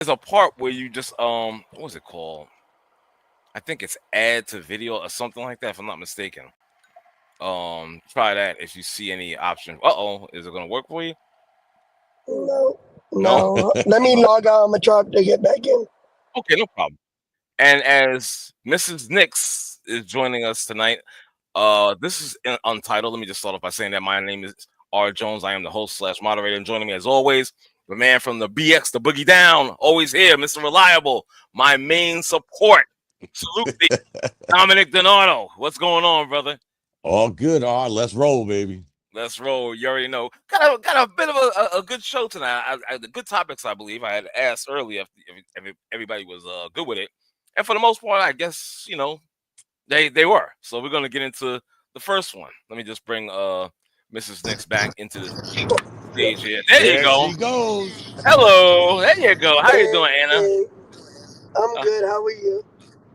there's a part where you just what was it called? I think it's add to video or something like that, if I'm not mistaken. Try that if you see any option. Is it gonna work for you? No, No. no. Let me log out. I'm gonna try to get back in. Okay, no problem. And as Mrs. Nix is joining us tonight, this is Untitled. Let me just start off by saying that my name is R. Jones. I am the host / moderator, and joining me as always, the man from the BX, the Boogie Down, always here, Mr. Reliable, my main support. Salute me, Dominic Donato. What's going on, brother? All good, let's roll, baby. Let's roll. You already know. Got a bit of a good show tonight. The good topics, I believe. I had asked earlier if everybody was good with it, and for the most part, I guess they were. So we're gonna get into the first one. Let me just bring Mrs. Nix back into the stage here. There you go. She goes. Hello. There you go. How you doing, Anna? Hey, I'm good. How are you?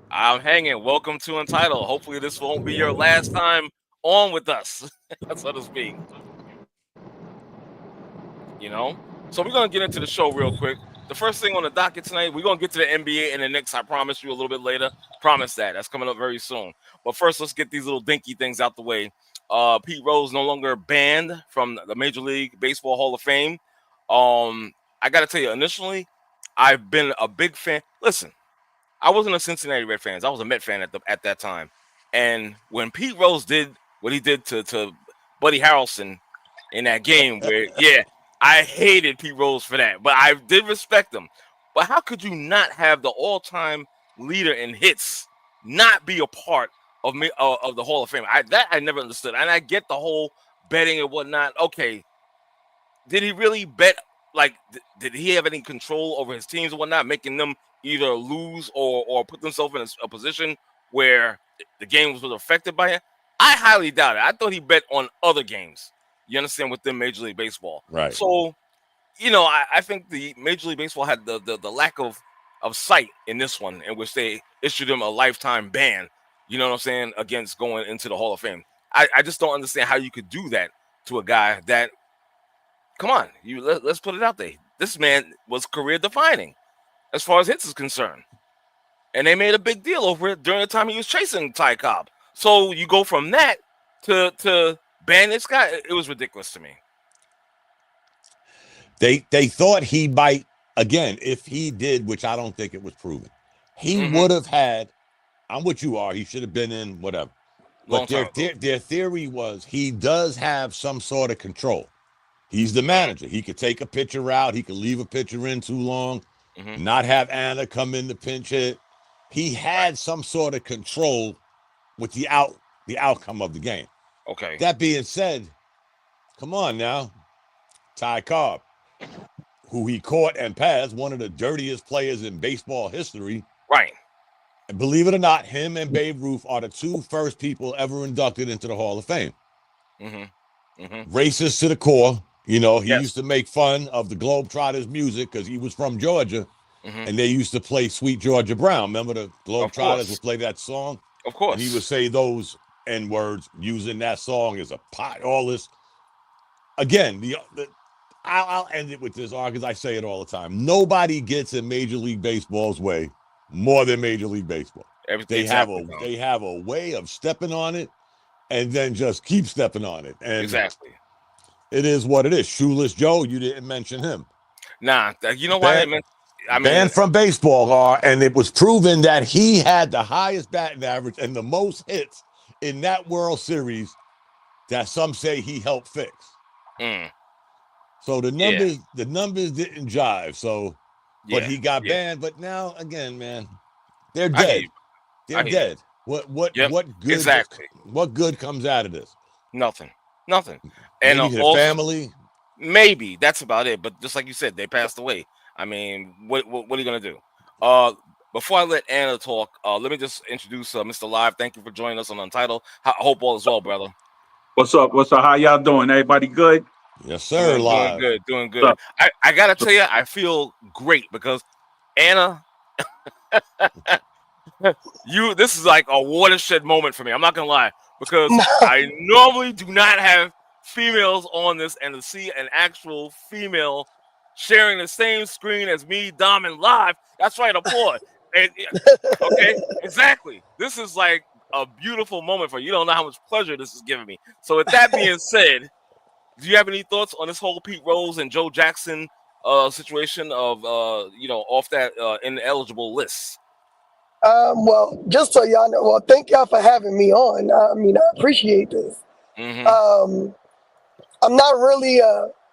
I'm hanging. Welcome to Untitled. Hopefully, this won't be your last time on with us, so to speak. So we're gonna get into the show real quick. The first thing on the docket tonight, we're gonna get to the NBA and the Knicks. I promise you a little bit later. Promise that's coming up very soon. But first, let's get these little dinky things out the way. Pete Rose no longer banned from the Major League Baseball Hall of Fame. I gotta tell you, initially, I've been a big fan. Listen, I wasn't a Cincinnati Red fan. I was a Met fan at that time. And when Pete Rose did what he did to Buddy Harrelson in that game, where I hated Pete Rose for that, but I did respect him. But how could you not have the all-time leader in hits not be a part of the Hall of Fame? I never understood, and I get the whole betting and whatnot. Okay, did he really bet? Like, did he have any control over his teams and whatnot, making them either lose or put themselves in a position where the game was affected by it? I highly doubt it. I thought he bet on other games. You understand, within Major League Baseball. Right. So, I think the Major League Baseball had the lack of sight in this one, in which they issued him a lifetime ban, you know what I'm saying, against going into the Hall of Fame. I just don't understand how you could do that to a guy that, come on, let's put it out there. This man was career defining as far as hits is concerned. And they made a big deal over it during the time he was chasing Ty Cobb. So you go from that to ban this guy. It was ridiculous to me. They thought he might, again, if he did, which I don't think it was proven, he would have had, I'm what you are, he should have been in whatever. But their theory was he does have some sort of control. He's the manager. He could take a pitcher out. He could leave a pitcher in too long, not have Anna come in the pinch hit. He had some sort of control with the outcome of the game. Okay. That being said, come on now, Ty Cobb, who he caught and passed, one of the dirtiest players in baseball history. Right. And believe it or not, him and Babe Ruth are the two first people ever inducted into the Hall of Fame. Racist to the core. He used to make fun of the Globetrotters music because he was from Georgia, and they used to play Sweet Georgia Brown. Remember the Globetrotters would play that song? Of course. And he would say those N-words using that song as a pot, all this. Again, I'll end it with this, because I say it all the time. Nobody gets in Major League Baseball's way more than Major League Baseball. They have a way of stepping on it and then just keep stepping on it. And exactly. It is what it is. Shoeless Joe, you didn't mention him. Nah, you know why? Banned from baseball, and it was proven that he had the highest batting average and the most hits in that World Series that some say he helped fix. So the numbers didn't jive. So, but he got banned. But now again, man, they're dead. They're dead. What good? Exactly. What good comes out of this? Nothing. And maybe his family. Maybe that's about it. But just like you said, they passed away. I mean, what are you gonna do? Before I let Anna talk, let me just introduce Mr. Live. Thank you for joining us on Untitled. I hope all is well, brother. What's up? How y'all doing? Everybody good? Yes, sir. Live. Doing good. I gotta tell you, I feel great because Anna, this is like a watershed moment for me. I'm not gonna lie, because I normally do not have females on this, and to see an actual female sharing the same screen as me, Dom, and Live. That's right, applaud. Okay, exactly. This is like a beautiful moment for you. You don't know how much pleasure this is giving me. So with that being said, do you have any thoughts on this whole Pete Rose and Joe Jackson situation of off that ineligible list? Well, just so y'all know, well, thank y'all for having me on. I mean, I appreciate this. Mm-hmm. I'm not really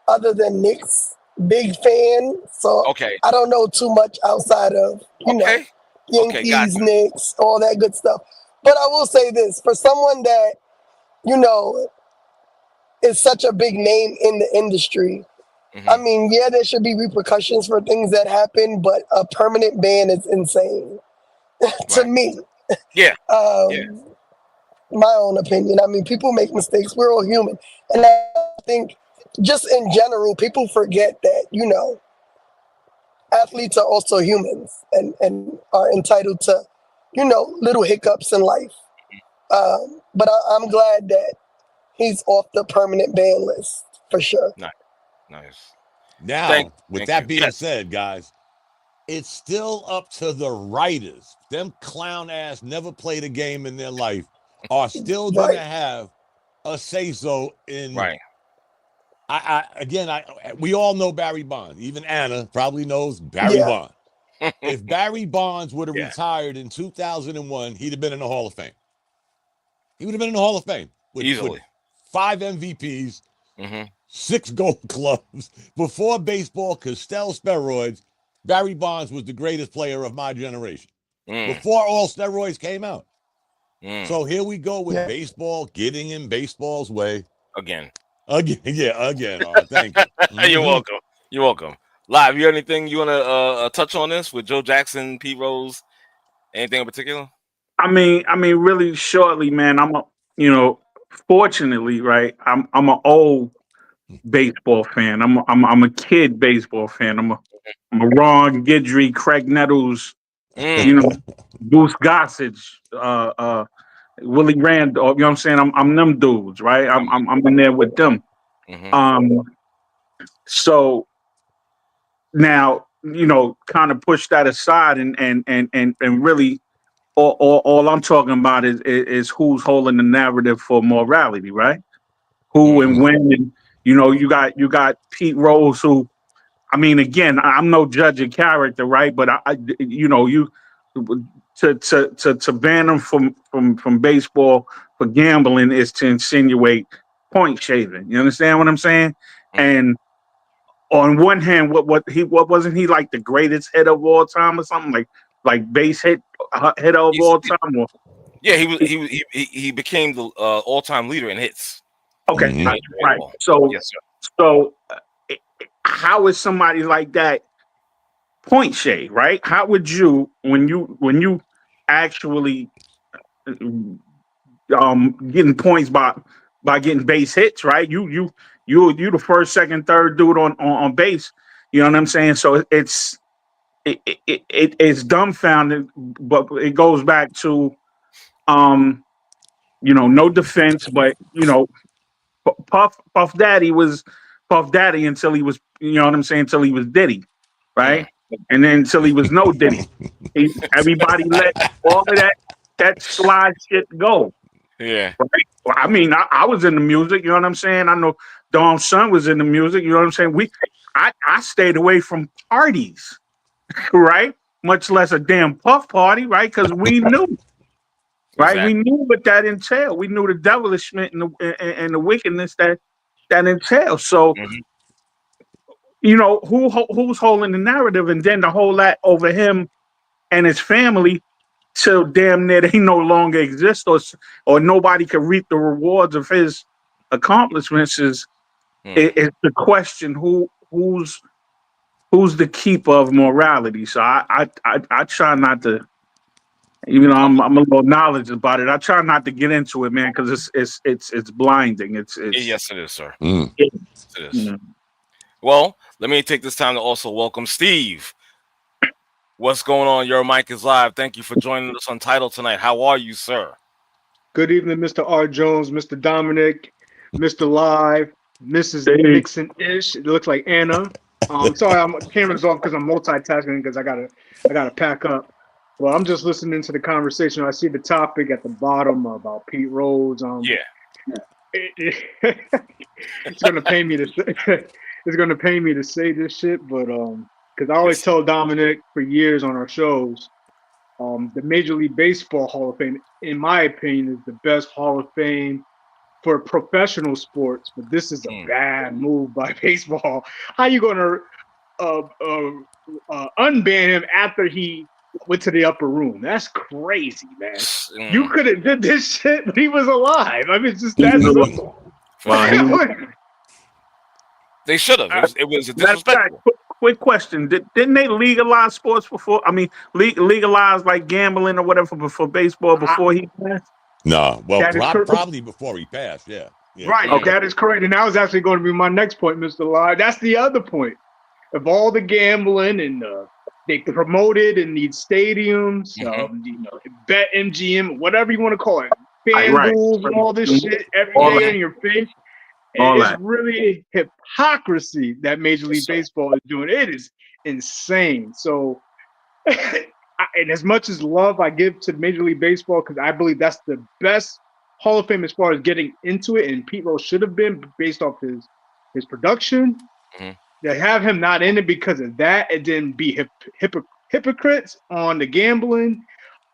other than Knicks big fan, so Okay. I don't know too much outside of Yankees, Knicks, all that good stuff. But I will say this: for someone that is such a big name in the industry, I mean, yeah, there should be repercussions for things that happen, but a permanent ban is insane to me. Yeah. My own opinion. I mean, people make mistakes. We're all human. And I think just in general, people forget that, athletes are also humans and are entitled to, little hiccups in life. But I'm glad that he's off the permanent ban list for sure. Nice. Now, with that being said, guys, it's still up to the writers. Them clown ass never played a game in their life are still going to have a say-so in. Right. We all know Barry Bonds. Even Anna probably knows Barry Bonds. If Barry Bonds would have retired in 2001, he'd have been in the Hall of Fame. He would have been in the Hall of Fame easily. With 5 MVPs, 6 Gold Gloves. Before baseball could sell steroids, Barry Bonds was the greatest player of my generation. Before all steroids came out. So here we go with baseball getting in baseball's way. Again. Thank you. You're welcome. Live, you have anything you want to touch on this with Joe Jackson, Pete Rose? Anything in particular? I mean, really shortly, man. Fortunately, right. I'm an old baseball fan. I'm a kid baseball fan. I'm a Ron Guidry, Craig Nettles, Bruce Gossage, Willie Randolph. You know what I'm saying? I'm them dudes, right? I'm in there with them. So now, kind of push that aside and really all I'm talking about is who's holding the narrative for morality, right? Who and when, and you got Pete Rose, who, I mean, again, I'm no judge of character, right? But you to ban him from baseball for gambling is to insinuate point shaving. You understand what I'm saying? And on one hand, what wasn't he like the greatest hitter of all time or something, like base hitter of all time? Or? Yeah, he became the all-time leader in hits. Okay, right. So yes, sir. So how is somebody like that point shade, right? How would you when you actually getting points by getting base hits, right? You the first, second, third dude on base. You know what I'm saying? So it's dumbfounded, but it goes back to no defense, but Puff Daddy was Puff Daddy until he was, you know what I'm saying, until he was Diddy, right? And then until he was no Diddy. Everybody let all of that slide shit go. Yeah. Right? Well, I mean, I was in the music, you know what I'm saying? I know Dom's son was in the music, you know what I'm saying? I stayed away from parties, right? Much less a damn Puff party, right? Because we knew. Right, we knew what that entailed. We knew the devilishment and the wickedness that entails. So, who's holding the narrative, and then to hold that over him and his family till damn near they no longer exist, or nobody can reap the rewards of his accomplishments is the question: who's the keeper of morality? So I try not to. Even though I'm a little knowledgeable about it, I try not to get into it, man, because it's blinding. It's yes, it is, sir. It is. Well, let me take this time to also welcome Steve. What's going on? Your mic is live. Thank you for joining us on Title tonight. How are you, sir? Good evening, Mr. R. Jones, Mr. Dominic, Mr. Live, Mrs. Nixon-ish. It looks like Anna. Sorry, camera's off because I'm multitasking because I gotta pack up. Well, I'm just listening to the conversation. I see the topic at the bottom about Pete Rose. Yeah. It's gonna pay me to it's gonna pay me to say this shit, but because I always tell Dominic for years on our shows, the Major League Baseball Hall of Fame, in my opinion, is the best Hall of Fame for professional sports. But this is a bad move by baseball. How you gonna unban him after he went to the upper room? That's crazy, man. You could have did this shit when he was alive. I mean, it's just that simple. They should have. It was disrespectful. Quick question: Didn't they legalize sports before? I mean, legalize like gambling or whatever for baseball before he passed? No, well, probably before he passed. Yeah. Right. Okay. That is correct, and that was actually going to be my next point, Mr. Lai. That's the other point. Of all the gambling and they promoted in these stadiums, Bet MGM, whatever you want to call it, FanDuel, and all this shit every day in your face. It's really hypocrisy that Major League Baseball is doing. It is insane. So, and as much as love I give to Major League Baseball, because I believe that's the best Hall of Fame as far as getting into it, and Pete Rose should have been based off his production. To have him not in it because of that, and then be hypocrites on the gambling,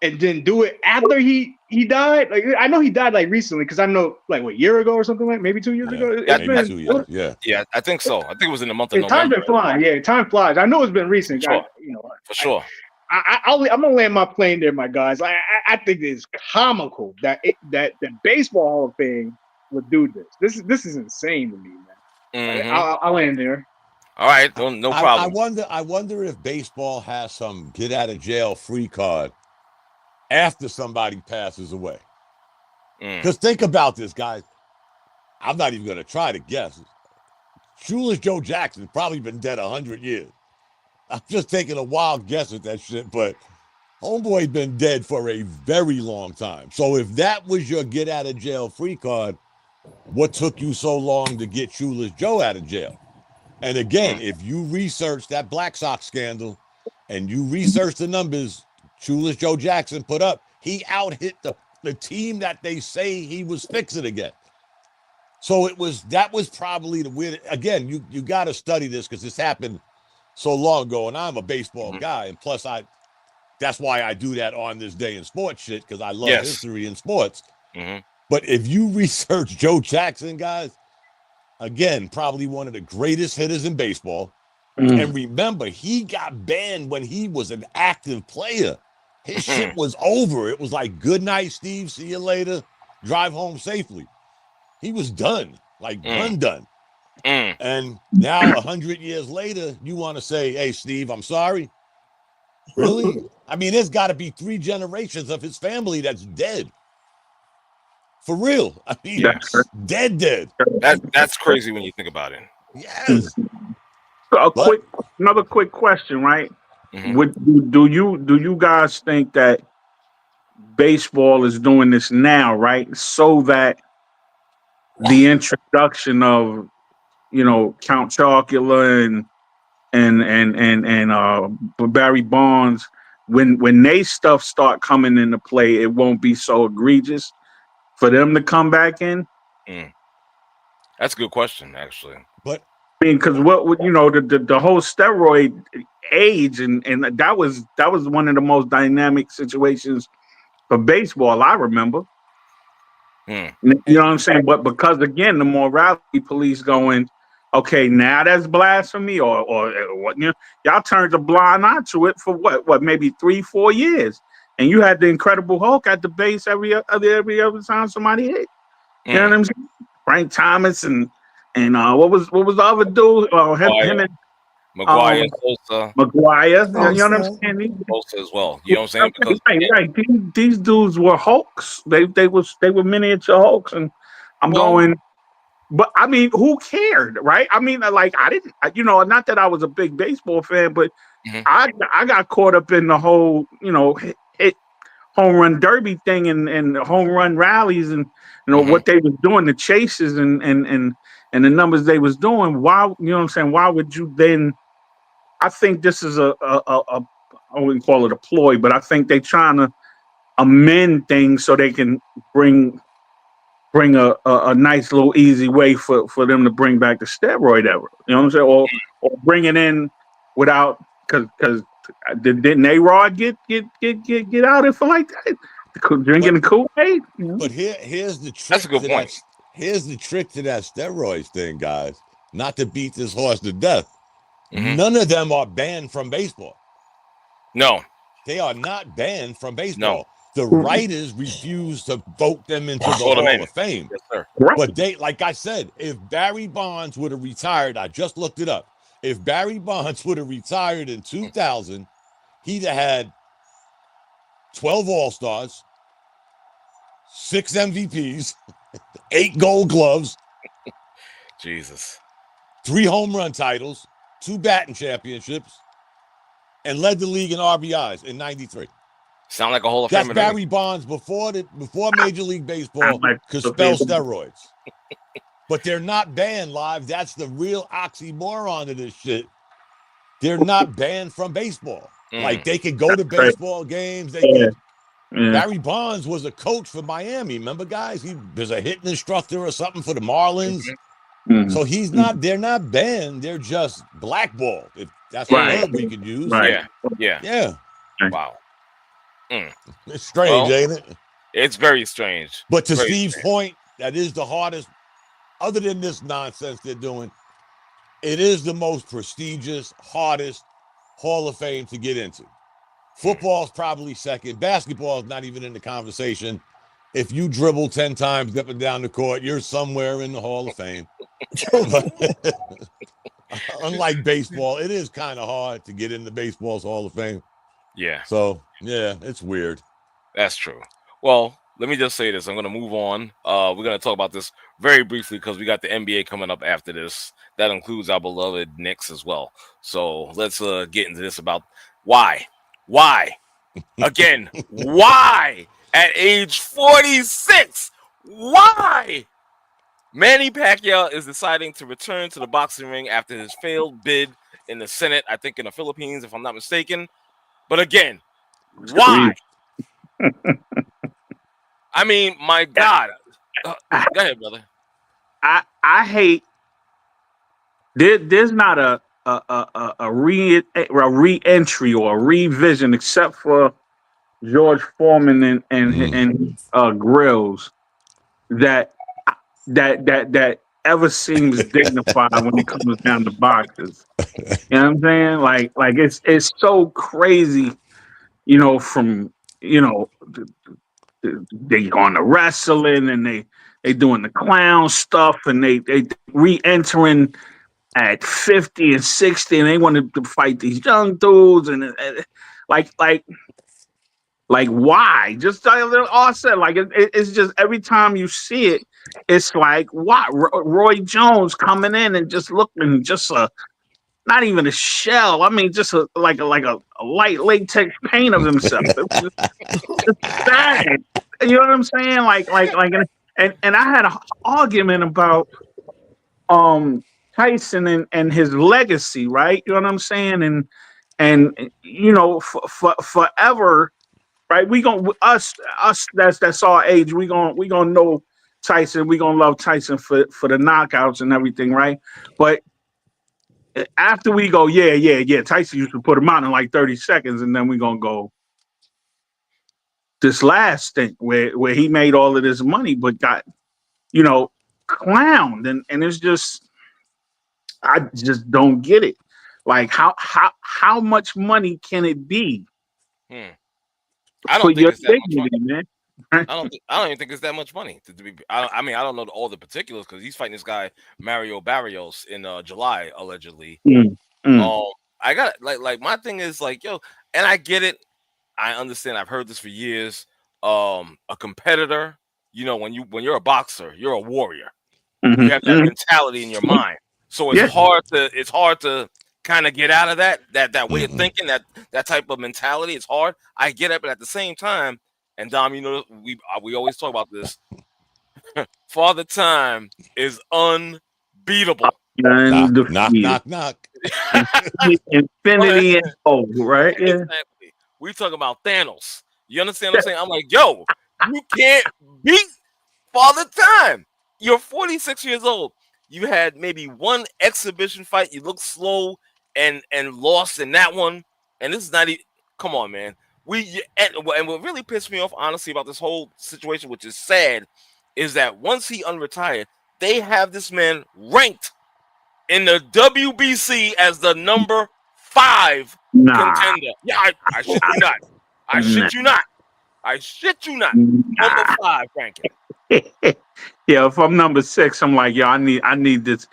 and then do it after he died. Like, I know he died like recently, because I know like a year ago or something, like maybe 2 years ago. Yeah, maybe 2 years. Yeah, I think so. I think it was in the month of November. Time's been flying. Yeah, time flies. I know it's been recent. For sure. I'm gonna land my plane there, my guys. I think it's comical that the baseball Hall of Fame would do this. This is insane to me, man. I'll land there. All right, no problem. I wonder if baseball has some get out of jail free card after somebody passes away. Because think about this, guys. I'm not even going to try to guess. Shoeless Joe Jackson's probably been dead 100 years. I'm just taking a wild guess at that shit, but homeboy's been dead for a very long time. So if that was your get out of jail free card, what took you so long to get Shoeless Joe out of jail? And again, if you research that Black Sox scandal and you research the numbers Shoeless Joe Jackson put up, he out-hit the team that they say he was fixing again. So that was probably the weird. Again, you got to study this because this happened so long ago, and I'm a baseball guy, and plus that's why I do that on this day in sports shit, because I love history in sports. But if you research Joe Jackson, guys, again, probably one of the greatest hitters in baseball. And remember, he got banned when he was an active player. His shit was over. It was like, good night, Steve. See you later. Drive home safely. He was done, like done. And now 100 years later, you want to say, hey, Steve, I'm sorry? Really? I mean, there's got to be 3 generations of his family that's dead. For real. I mean, dead. That's crazy when you think about it. Yes. Another quick question, right? Do you guys think that baseball is doing this now, right? So that the introduction of, Count Chocula and Barry Bonds, when they stuff start coming into play, it won't be so egregious for them to come back in? That's a good question, actually. But I mean, because the whole steroid age and that was one of the most dynamic situations for baseball I remember. You know what I'm saying? But because again, the morality police going, okay, now that's blasphemy, or what? Y'all turned a blind eye to it for what maybe 3-4 years, and you had the Incredible Hulk at the base every other time somebody hit. You know what I'm saying? Frank Thomas and what was the other dude? Him and McGuire, Sosa. McGuire, you know what I'm saying? Sosa as well. You know what I'm saying? Because right. These dudes were Hulks. They were miniature Hulks, and I'm going. But I mean, who cared, right? I mean, like I didn't, not that I was a big baseball fan, but I got caught up in the whole, hit home run derby thing and home run rallies and what they was doing, the chases and and the numbers they was doing, why, you know what I'm saying? Why would you then? I think this is I wouldn't call it a ploy, but I think they trying to amend things so they can bring a nice little easy way for them to bring back the steroid era. You know what I'm saying? Or bring it in without, because didn't A-Rod get out if like that? Drinking the Kool-Aid? But here's the trick. That's a good point. Here's the trick to that steroids thing, guys. Not to beat this horse to death. Mm-hmm. None of them are banned from baseball. No. They are not banned from baseball. No. The writers refuse to vote them into the Hall of Fame. Yes, sir. But they, like I said, if Barry Bonds would have retired, I just looked it up. If Barry Bonds would have retired in 2000, he'd have had 12 All-Stars, 6 MVPs, 8 Gold Gloves, Jesus, 3 home run titles, 2 batting championships, and led the league in RBIs in '93. Sound like a Hall of That's Famer. Barry Bonds before Major League Baseball could spell steroids. But they're not banned live. That's the real oxymoron of this shit. They're not banned from baseball. Like, they could go to baseball games. They could. Barry Bonds was a coach for Miami. Remember, guys? He was a hitting instructor or something for the Marlins. So he's not. They're not banned. They're just blackballed. If that's the word we could use. Right. Yeah. Wow. It's strange, ain't it? It's very strange. But to Steve's point, that is the hardest. Other than this nonsense they're doing, it is the most prestigious, hardest Hall of Fame to get into. Football's probably second. Basketball is not even in the conversation. If you dribble 10 times up and down the court, you're somewhere in the Hall of Fame. Unlike baseball, it is kind of hard to get into baseball's Hall of Fame. Yeah. So, yeah, it's weird. That's true. Well, let me just say this. I'm going to move on. We're going to talk about this very briefly because we got the NBA coming up after this. That includes our beloved Knicks as well. So let's get into this about why? Again, why? At age 46, why? Manny Pacquiao is deciding to return to the boxing ring after his failed bid in the Senate, I think in the Philippines, if I'm not mistaken. But again, why? I mean, my God. Go ahead, brother. I hate. There's not a re-entry or a revision except for George Foreman and Grills that ever seems dignified when it comes down to boxers. You know what I'm saying? Like it's so crazy, from they on the wrestling and they doing the clown stuff and they re-entering at 50 and 60 and they wanted to fight these young dudes and like why? Just all said, like it's just every time you see it, it's like why Roy Jones coming in and just looking just not even a shell. I mean, just like a light latex paint of himself. It's sad. You know what I'm saying? Like, and I had an argument about Tyson and his legacy, right? You know what I'm saying? And forever, right? We gonna us that's our age. We gonna know Tyson. We gonna love Tyson for the knockouts and everything, right? But after we go, yeah, Tyson used to put him out in like 30 seconds, and then we gonna go this last thing where he made all of this money, but got clowned, and it's just I just don't get it. Like how much money can it be? I don't think it's that much money, man. I don't even think it's that much money. I mean, I don't know all the particulars because he's fighting this guy Mario Barrios in July allegedly. I got like my thing is like and I get it. I understand. I've heard this for years. A competitor, when you're a boxer, you're a warrior. You have that mentality in your mind. So it's hard to kind of get out of that way of thinking, that type of mentality. It's hard. I get it, but at the same time, and Dom, we always talk about this. Father Time is beatable. Knock. Infinity and O, right? Yeah. Exactly. We talking about Thanos. You understand what I'm saying? I'm like, yo, you can't beat Father Time. You're 46 years old. You had maybe one exhibition fight. You looked slow and lost in that one. And this is not even. Come on, man. And what really pissed me off, honestly, about this whole situation, which is sad, is that once he unretired, they have this man ranked in the WBC as the number 5 contender. Yeah, I shit you not. I shit you not. I shit you not. Number 5 ranking. Yeah, if I'm number 6, I'm like, yo, I need this.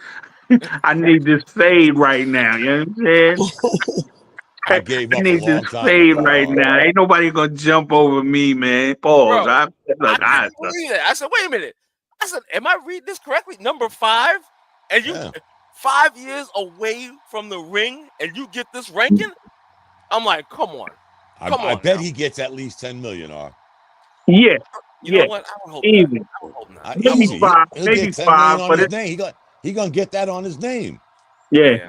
I need this fade right now. You know what I'm saying? I gave up a need long this time fade ago. right now. Ain't nobody gonna jump over me, man. Pause. Bro, I I said, wait a minute. I said, am I reading this correctly? Number 5? And you 5 years away from the ring and you get this ranking? I'm like, come on. I bet he gets at least 10 million, Yeah. You know what? I would hope easy. not. I would hope not. Maybe Easy. 5. He'll Maybe get 10 5. million on But his name. He gonna get that on his name. Yeah.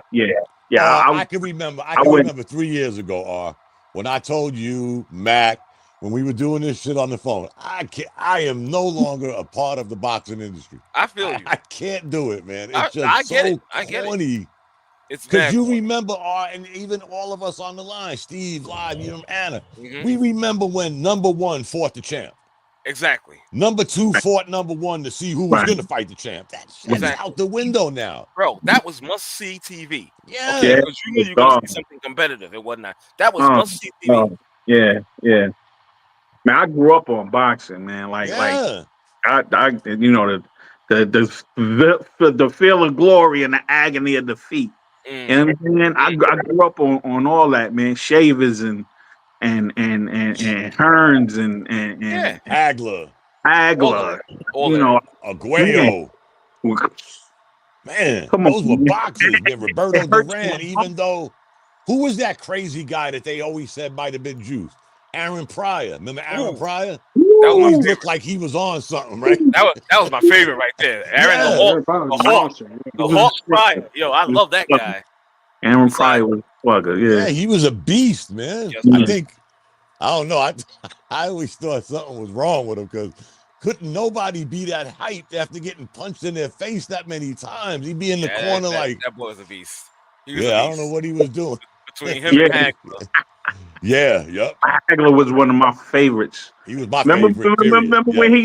I can remember. I can remember 3 years ago, when I told you, Mac, when we were doing this shit on the phone. I am no longer a part of the boxing industry. I feel you. I can't do it, man. It's just I get so it. I get corny. it. It's because you remember, and even all of us on the line, Steve, Live, you know, Anna. We remember when number 1 fought the champ. Exactly. Number 2 fought number 1 to see who was going to fight the champ. That's out the window now, bro. That was must-see TV. Yeah, okay, because you knew you were going to see something competitive. It wasn't that was must-see TV. Yeah. Man, I grew up on boxing, man. Like I you know, the feel of glory and the agony of defeat. And I grew up on all that, man. Shavers and Hearns and Hagler, you know, Aguayo. Man, those were boxers. Man, Roberto Duran, even though, who was that crazy guy that they always said might have been juiced? Aaron Pryor. Remember Aaron Pryor? That always looked like he was on something, right? That was my favorite right there. Aaron the Hawk Pryor. Yo, I love that guy. Aaron Pryor was slugger. Yeah, he was a beast, man. Yes, I don't know. I always thought something was wrong with him because couldn't nobody be that hyped after getting punched in their face that many times. He'd be in the corner like that boy was a beast. I don't know what he was doing. Between him and Hagler. Hagler was one of my favorites. He was my favorite. Remember when he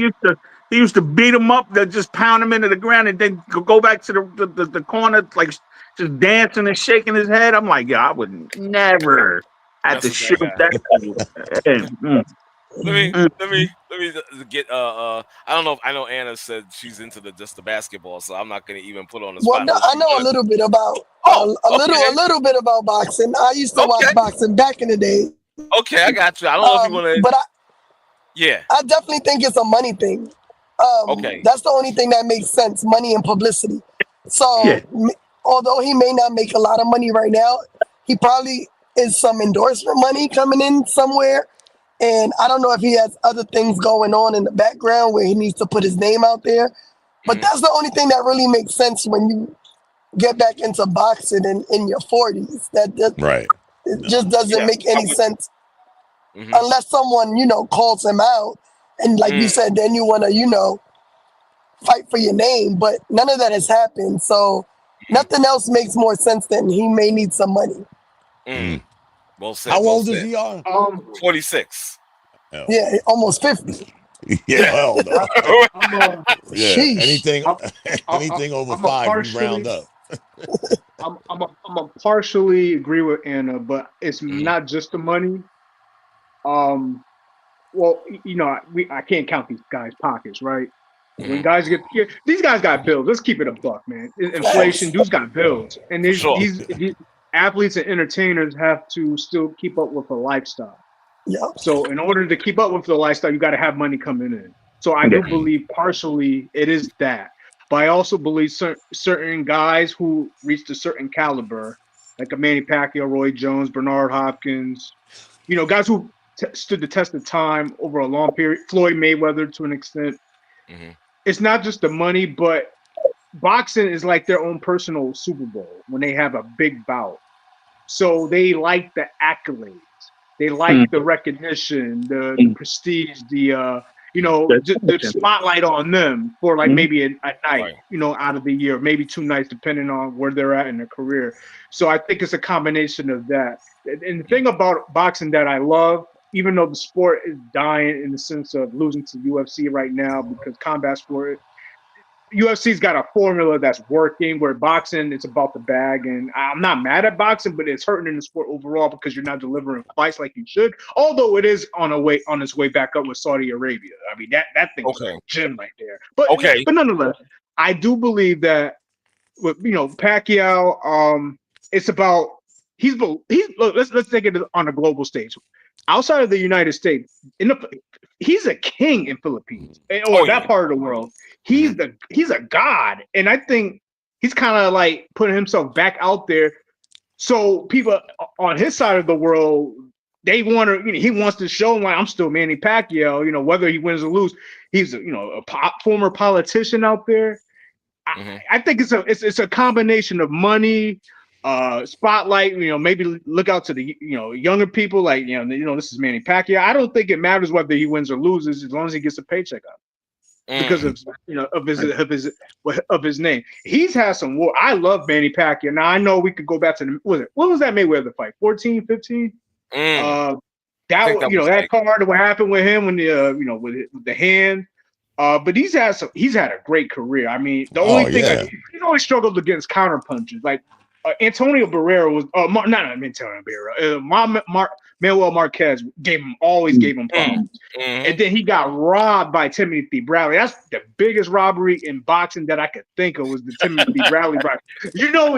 used to beat him up, that just pound him into the ground, and then go back to the corner, like just dancing and shaking his head. I'm like, I would never have to shoot that. Let me get I don't know if I know Anna said she's into just the basketball, so I'm not gonna even put on the spot. Well, I know a little bit about a little bit about boxing. I used to watch boxing back in the day. Okay, I got you. I don't know if you want to, but I definitely think it's a money thing. That's the only thing that makes sense: money and publicity. So, although he may not make a lot of money right now, he probably is some endorsement money coming in somewhere. And I don't know if he has other things going on in the background where he needs to put his name out there. But that's the only thing that really makes sense when you get back into boxing in your 40s. It just doesn't make any sense unless someone, calls him out. And like you said, then you want to, fight for your name. But none of that has happened. So nothing else makes more sense than he may need some money. Well said, how old is he? 46. Yeah, almost 50. Hell no. Sheesh. Anything over 5, we round up. I'm a partially agree with Anna, but it's not just the money. Well, I can't count these guys' pockets, right? When guys these guys got bills. Let's keep it a buck, man. Inflation, dudes got bills, and these athletes and entertainers have to still keep up with a lifestyle. Yep. So in order to keep up with the lifestyle, you got to have money coming in. So I do believe partially it is that. But I also believe certain guys who reached a certain caliber, like a Manny Pacquiao, Roy Jones, Bernard Hopkins, guys who stood the test of time over a long period, Floyd Mayweather to an extent. It's not just the money, but boxing is like their own personal Super Bowl when they have a big bout. So they like the accolades. They like the recognition, the prestige, the spotlight on them for like maybe a night, out of the year, maybe 2 nights, depending on where they're at in their career. So I think it's a combination of that. And the thing about boxing that I love, even though the sport is dying in the sense of losing to UFC right now because combat sport, UFC's got a formula that's working where boxing, it's about the bag. And I'm not mad at boxing, but it's hurting in the sport overall because you're not delivering fights like you should. Although it is on its way back up with Saudi Arabia. I mean, that thing's a gym right there. But nonetheless, I do believe that with Pacquiao, it's about let's take it on a global stage. Outside of the United States, he's a king in Philippines or that part of the world. He's a god, and I think he's kind of like putting himself back out there. So people on his side of the world, they want to. He wants to show like I'm still Manny Pacquiao. Whether he wins or lose, he's a former politician out there. I think it's a combination of money, spotlight. Maybe look out to the younger people. Like this is Manny Pacquiao. I don't think it matters whether he wins or loses as long as he gets a paycheck out. Because of his name. He's had some war. I love Manny Pacquiao. Now I know we could go back to what was that Mayweather fight? 14, 15? That card, what happened with him when with the hand. But he's had a great career. I mean, the only thing he's always struggled against counter punches. Like Antonio Barrera was not Antonio Barrera. Manuel Marquez always gave him problems. And then he got robbed by Timothy Bradley. That's the biggest robbery in boxing that I could think of was the Timothy Bradley robbery.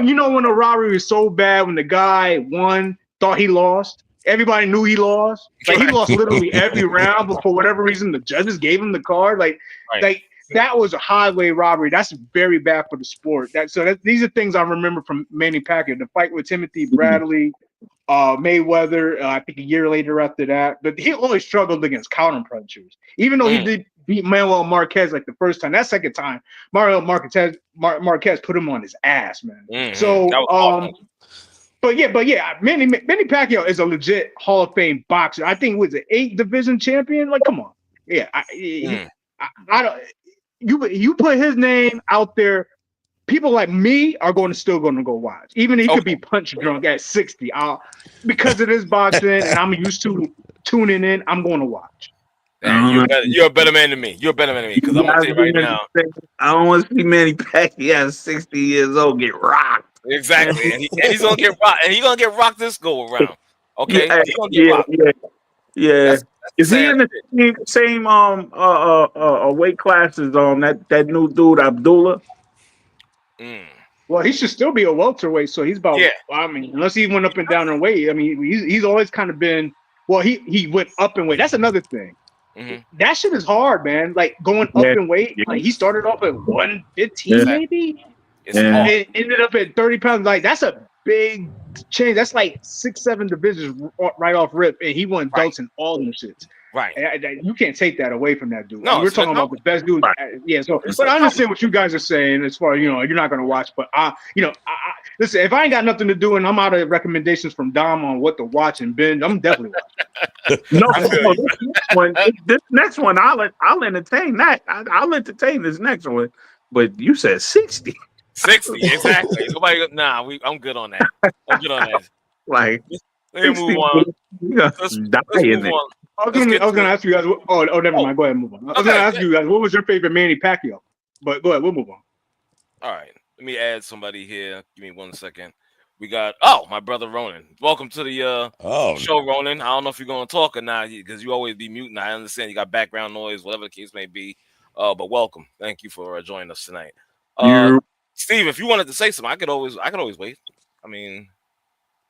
When a robbery was so bad when the guy won, thought he lost. Everybody knew he lost. Like he lost literally every round, but for whatever reason, the judges gave him the card. Like that was a highway robbery. That's very bad for the sport. These are things I remember from Manny Pacquiao. The fight with Timothy Bradley, Mayweather, I think a year later after that. But he always struggled against counter punchers. Even though he did beat Manuel Marquez like the first time, that second time, Manuel Marquez put him on his ass, man. So But yeah, Manny Pacquiao is a legit Hall of Fame boxer. I think he was an 8 division champion. Like, come on, I don't. You put his name out there, people like me are still going to go watch, even if he could be punch drunk at 60. Because it is boxing and I'm used to tuning in. I'm going to watch. You're a better man than me. You're a better man than me because I'm gonna tell you right now. I don't want to see Manny Pacquiao at 60 years old get rocked. Exactly, and he's gonna get rocked, and he's gonna get rocked this go around. Okay, he's gonna get rocked. Yeah. Is he in the same weight class as that new dude Abdullah? Well, he should still be a welterweight, so he's about. I mean, unless he went up and down in weight. I mean, he's always kind of been. Well, he went up in weight. That's another thing. That shit is hard, man. Like going up in weight. Like he started off at 115, maybe. And ended up at 30 pounds. Like that's a big change. That's like 6-7 divisions right off rip, and he won belts in all them shits. Right. You can't take that away from that dude. No, we're talking about the best dude. Right. Yeah. So, but I understand what you guys are saying as far as you're not going to watch. But listen, if I ain't got nothing to do and I'm out of recommendations from Dom on what to watch and binge, I'm definitely watching. This next one, I'll entertain that. I'll entertain this next one. But you said 60. 60, exactly. I'm good on that. Like, let me move on. Let's move on. I was gonna ask you guys. Oh, never mind. Go ahead and move on. I was gonna ask you guys, what was your favorite Manny Pacquiao? But go ahead, we'll move on. All right, let me add somebody here. Give me 1 second. We got my brother Ronan. Welcome to the show, Ronan. I don't know if you're gonna talk or not because you always be muting. I understand you got background noise, whatever the case may be. But welcome. Thank you for joining us tonight. Steve, if you wanted to say something, I could always wait. I mean.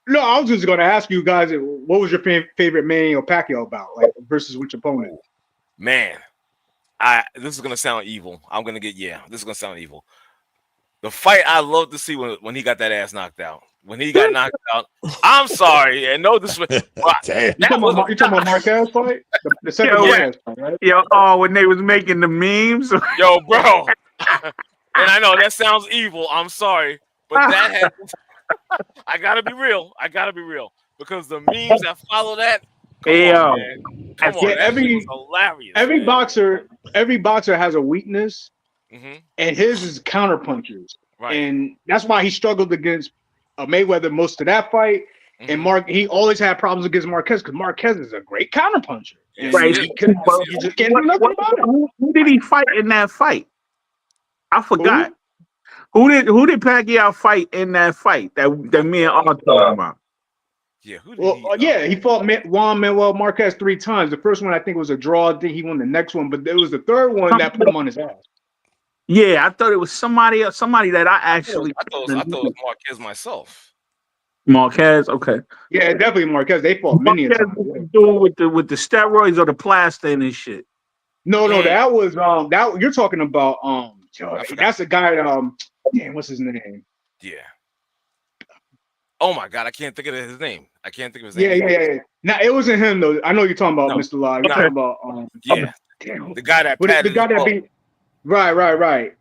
No, I was just going to ask you guys, what was your favorite Manny or Pacquiao bout, like versus which opponent? Man, this is going to sound evil. This is going to sound evil. The fight I love to see when he got that ass knocked out. When he got knocked out, I'm sorry, and no disrespect. You talking about Marquez fight? The second Marquez fight, right? When they was making the memes. Yo, bro. And I know that sounds evil. I'm sorry, but that had. I gotta be real. I gotta be real because the memes that follow that. Come Hey, on, man. Come Yeah, on. That shit was hilarious. every Man. boxer has a weakness, Mm-hmm. and his is counter punchers, Right. and that's why he struggled against Mayweather most of that fight. Mm-hmm. And he always had problems against Marquez because Marquez is a great counter puncher, Yes, and he right. is. he just can't do nothing about it. Who did he fight in that fight? I forgot. Who? Who did Pacquiao fight in that fight that me and R talking about? Yeah. Who did Well, he? yeah, he fought Juan Manuel Marquez 3 times. The first one I think was a draw. I think he won the next one, but it was the third one that put him on his ass. Yeah, I thought it was somebody else, somebody that I actually. I thought it was Marquez myself. Marquez, okay. Yeah, definitely Marquez. They fought many a Marquez time. was doing with the steroids or the plaster and this shit. No, that was that you're talking about that's a guy damn, what's his name? Yeah. Oh my God, I can't think of his name. I can't think of his name. Yeah. Now it wasn't him though. I know you're talking about Mr. Live. You're talking about the guy that beat right.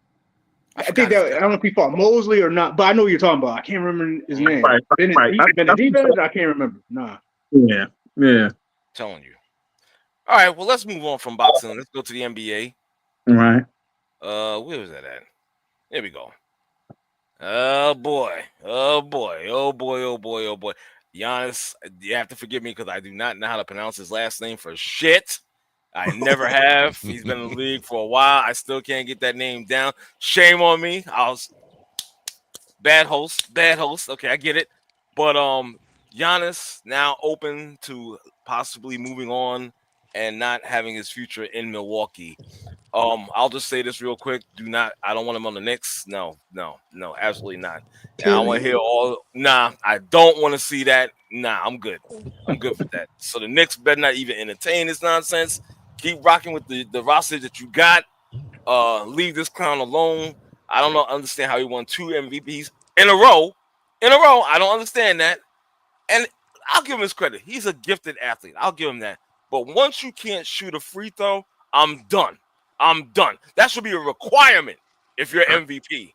I think that I don't know if he fought Mosley or not, but I know what you're talking about. I can't remember his name. Right. Benavidez? I can't remember. Nah. Yeah. Telling you. All right, well, let's move on from boxing. Let's go to the NBA. Right. Where was that at? There we go. Oh boy. Giannis, you have to forgive me because I do not know how to pronounce his last name for shit. I never have. He's been in the league for a while. I still can't get that name down. Shame on me. I was bad host. Okay, I get it. But Giannis now open to possibly moving on and not having his future in Milwaukee. I'll just say this real quick. I don't want him on the Knicks. No, absolutely not. And I want to hear I don't want to see that. I'm good. I'm good for that. So the Knicks better not even entertain this nonsense. Keep rocking with the roster that you got. Leave this clown alone. I don't understand how he won 2 MVPs in a row. I don't understand that. And I'll give him his credit. He's a gifted athlete. I'll give him that. But once you can't shoot a free throw, I'm done. That should be a requirement if you're MVP.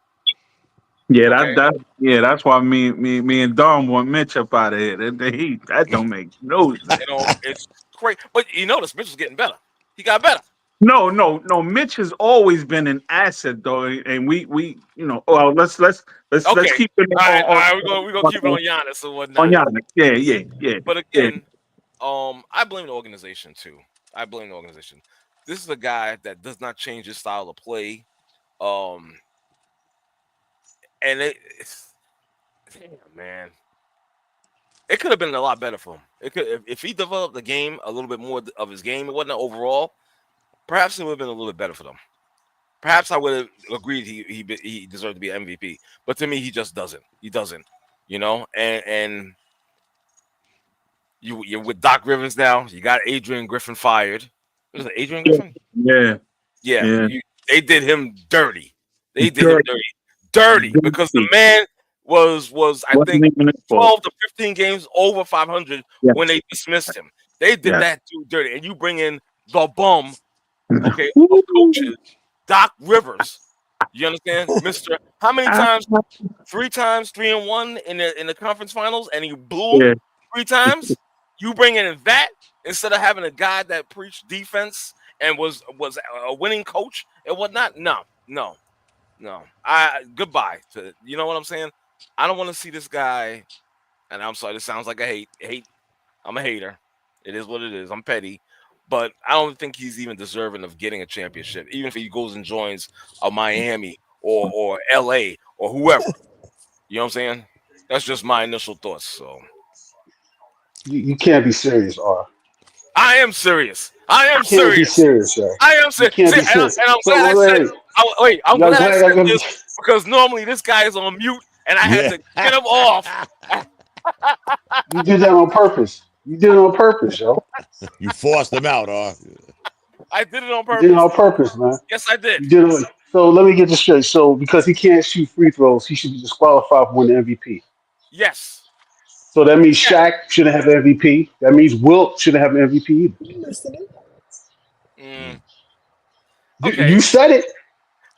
Yeah, okay? That's why me and Dom want Mitch up out of here. That don't make no sense. It's great. But you notice Mitch was getting better. He got better. No. Mitch has always been an asset though, and we well let's keep it. All right, we're gonna keep it on Giannis and whatnot. On Giannis, yeah. But again, I blame the organization too. This is a guy that does not change his style of play. And man, it could have been a lot better for him. It could if he developed the game a little bit more of his game. It wasn't overall. Perhaps it would have been a little bit better for them. Perhaps I would have agreed he deserved to be an MVP. But to me, he just doesn't. He doesn't. And you're with Doc Rivers now. You got Adrian Griffin fired. Was it Adrian Griffin? Yeah. They did him dirty. Dirty because the man was I think 12 to 15 games over 500 when they dismissed him. They did that dude dirty, and you bring in the bum, okay, of coaches, Doc Rivers. You understand, Mister? How many times? 3 times, 3-1 in the conference finals, and he blew 3 times. You bring in that instead of having a guy that preached defense and was a winning coach and whatnot. No. Goodbye. You know what I'm saying? I don't want to see this guy. And I'm sorry, this sounds like a hate. I'm a hater. It is what it is. I'm petty. But I don't think he's even deserving of getting a championship, even if he goes and joins a Miami or LA or whoever. You know what I'm saying? That's just my initial thoughts. So you can't be serious, R. I am serious. You can't be serious, sir. I am serious. You can't be serious. And I'm glad I said it. I'm glad I said this because normally this guy is on mute and I had to get him off. You did that on purpose. You did it on purpose, yo. You forced him out, I did it on purpose. You did it on purpose, man. Yes, I did. You did it. So let me get this straight. So because he can't shoot free throws, he should be disqualified for winning MVP. Yes. So that means Shaq shouldn't have an MVP. That means Wilt shouldn't have an MVP either. Okay. You said it.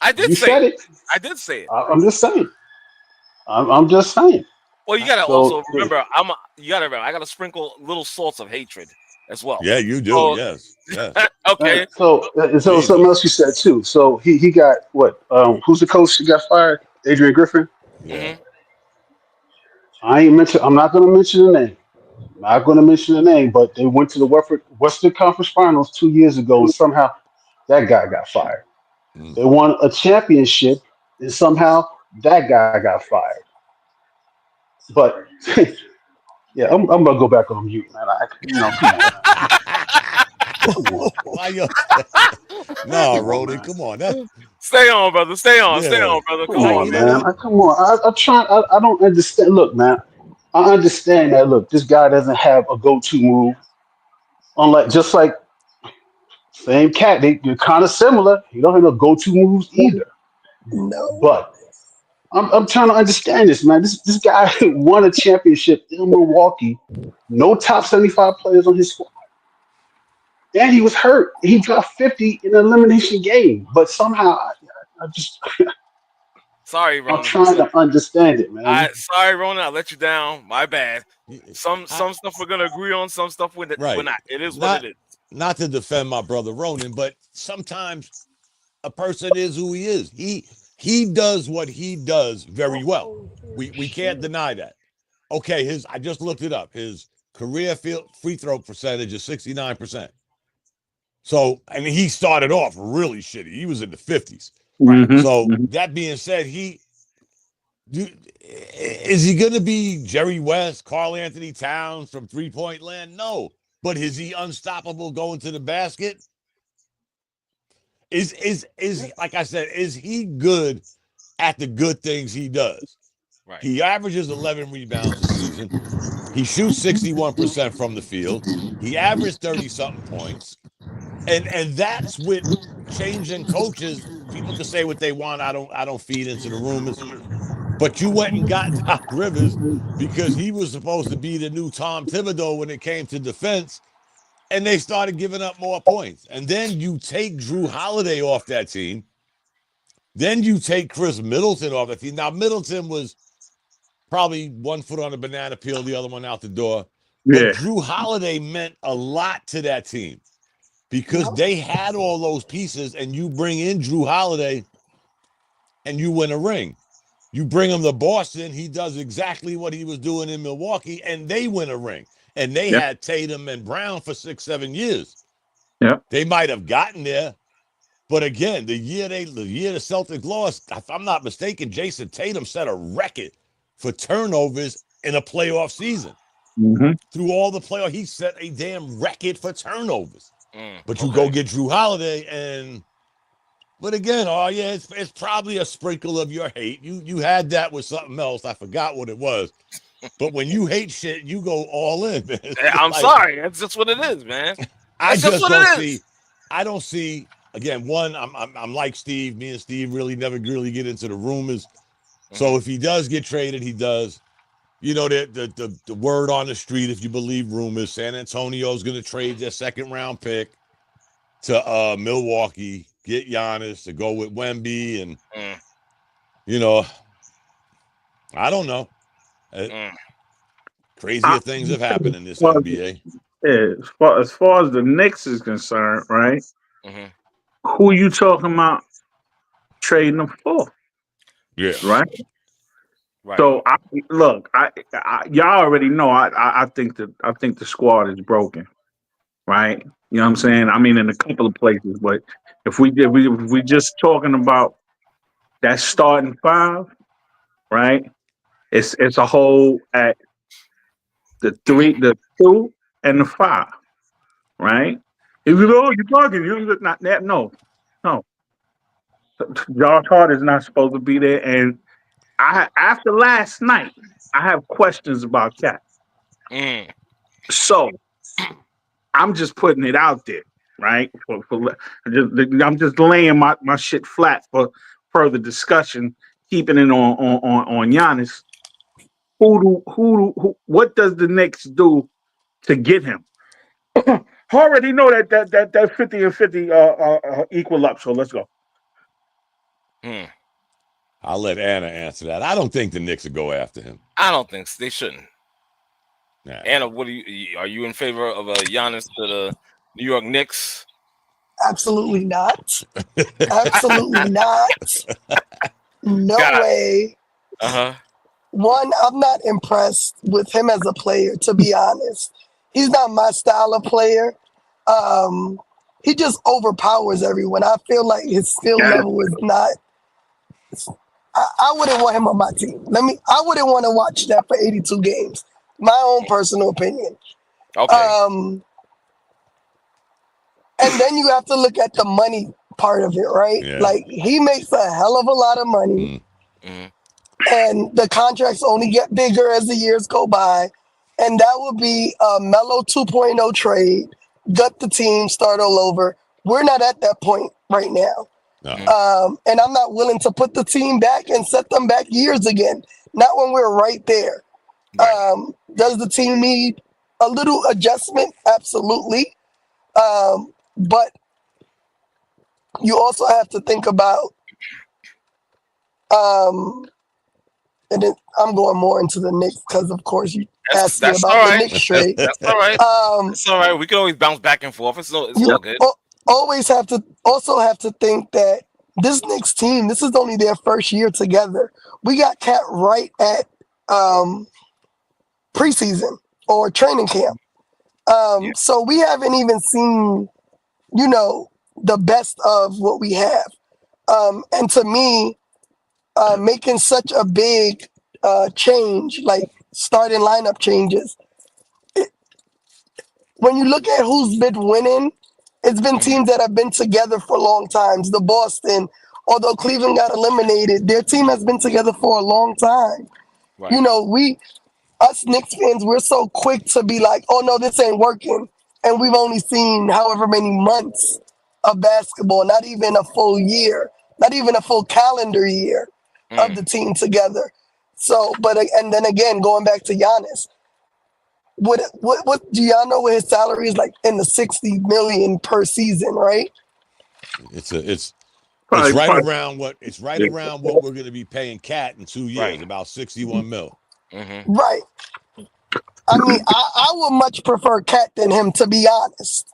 I did You say said it. it. I did say it. I'm just saying. I'm just saying. Well, you gotta So also remember. You gotta remember. I gotta sprinkle little salts of hatred as well. Yeah, you do. So Yes. Yes. okay. so something Jesus. else you said too. So he got what? Who's the coach who got fired? Adrian Griffin. Yeah. I'm not going to mention the name. Not going to mention the name, but they went to the Western Conference Finals 2 years ago, and somehow that guy got fired. Mm. They won a championship, and somehow that guy got fired. But yeah, I'm gonna go back on mute, man. Come on, man. Come on. Why you? No, Come on, Ronan, man. come on. That, Stay on, brother. Stay on. Stay yeah. on, brother. Come Come Like on, on, you man. man. know. Come on. I don't understand. Look, man. I understand that. Look, this guy doesn't have a go-to move. Unlike just like same cat, they're kind of similar. He don't have no go-to moves either. No. But I'm trying to understand this, man. This guy won a championship in Milwaukee. No top 75 players on his squad. And he was hurt. He dropped 50 in an elimination game. But somehow Sorry, I'm Ronan. trying to understand it, man. Sorry, Ronan. I let you down. My bad. Some I, stuff we're gonna agree on. Some stuff we're right. not. It is what it is. Not to defend my brother Ronan, but sometimes a person is who he is. He does what he does very well. We can't deny that. Okay, I just looked it up. His career free throw percentage is 69%. So, and he started off really shitty. He was in the 50s. Mhm, So mhm. that being said, is he going to be Jerry West, Karl Anthony Towns from 3-point land? No. But is he unstoppable going to the basket? Is like I said, is he good at the good things he does? Right. He averages 11 rebounds a season. He shoots 61% from the field. He averaged 30-something points. And that's with changing coaches. People can say what they want. I don't feed into the rumors. But you went and got Doc Rivers because he was supposed to be the new Tom Thibodeau when it came to defense, and they started giving up more points. And then you take Drew Holiday off that team. Then you take Chris Middleton off that team. Now, Middleton was probably one foot on the banana peel, the other one out the door. But Yeah. Drew Holiday meant a lot to that team because they had all those pieces, and you bring in Drew Holiday and you win a ring. You bring him to Boston, he does exactly what he was doing in Milwaukee, and they win a ring. And they Yep. had Tatum and Brown for 6-7 years. Yeah. They might have gotten there, but again, the year the Celtics lost, if I'm not mistaken, Jason Tatum set a record for turnovers in a playoff season. Mm-hmm. Through all the playoffs, he set a damn record for turnovers. But you go get Drew Holiday, but again, it's probably a sprinkle of your hate. You had that with something else. I forgot what it was. But when you hate shit, you go all in, man. I'm sorry. That's just what it is, man. I That's just just what don't it is. see. I don't see. Again, one, I'm like Steve. Me and Steve really never really get into the rumors. So if he does get traded, he does. You know, the word on the street, if you believe rumors, San Antonio's going to trade their second round pick to Milwaukee, get Giannis to go with Wemby, and you know, I don't know. Crazier things have happened in this NBA. Yeah, as far as the Knicks is concerned, right? Mm-hmm. Who you talking about trading them for? Yeah. Right. Right. So y'all already know. I think the squad is broken. Right. You know what I'm saying? I mean, in a couple of places, but if we just talking about that starting five, right? It's a whole at the 2, and the 5, right? If you go, you're bugging. You're not that. No. Josh Hart is not supposed to be there. And after last night, I have questions about Cat. So I'm just putting it out there, right? I'm just laying my shit flat for further discussion, keeping it on Giannis. What does the Knicks do to get him? Already know that 50 and 50 equal up. So let's go. I'll let Anna answer that. I don't think the Knicks will go after him. I don't think so. They shouldn't. Nah. Anna, are you in favor of a Giannis to the New York Knicks? Absolutely not. Absolutely not. No way. One, I'm not impressed with him as a player, to be honest. He's not my style of player. He just overpowers everyone. I feel like his skill level is not. I wouldn't want him on my team. I wouldn't want to watch that for 82 games. My own personal opinion. Okay. And then you have to look at the money part of it, right? Yeah. Like, he makes a hell of a lot of money. And the contracts only get bigger as the years go by. And that would be a Melo 2.0 trade, gut the team, start all over. We're not at that point right now. And I'm not willing to put the team back and set them back years again. Not when we're right there. Does the team need a little adjustment? Absolutely. But you also have to think about, and then I'm going more into the Knicks because, of course, you asked me about the Knicks trade. That's all right. It's all right. We can always bounce back and forth. It's all good. Always have to think that this Knicks team, this is only their first year together. We got Cat right at preseason or training camp. So we haven't even seen, the best of what we have. And to me, making such a big change, like starting lineup changes, when you look at who's been winning, it's been teams that have been together for long times. The Boston, although Cleveland got eliminated, their team has been together for a long time. Right. Us Knicks fans, we're so quick to be like, oh no, this ain't working. And we've only seen however many months of basketball, not even a full year, not even a full calendar year of the team together. So, and then again, going back to Giannis, what do y'all know what his salary is like? In the 60 million per season, right? It's right around what we're going to be paying Cat in 2 years, about 61 mil. Right. I mean, I would much prefer Cat than him, to be honest.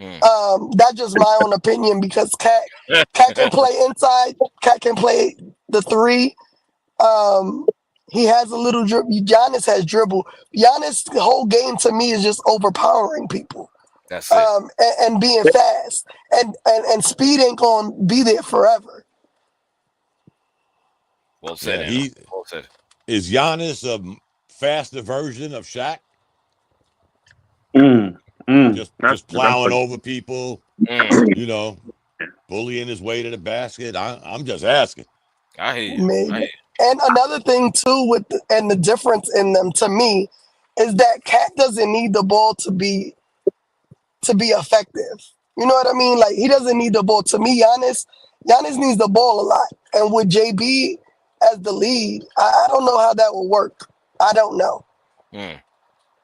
That's just my own opinion because Cat can play inside. Cat can play the three. He has a little dribble. Giannis has dribble. Giannis' whole game to me is just overpowering people. That's it. And being fast. And speed ain't gonna be there forever. Well said. Well said. Is Giannis a faster version of Shaq? Just plowing over people, bullying his way to the basket. I'm just asking. I hear you. Maybe. And another thing too, and the difference in them to me is that Cat doesn't need the ball to be effective. You know what I mean? Like, he doesn't need the ball. To me, Giannis needs the ball a lot. And with JB as the lead, I don't know how that will work. I don't know.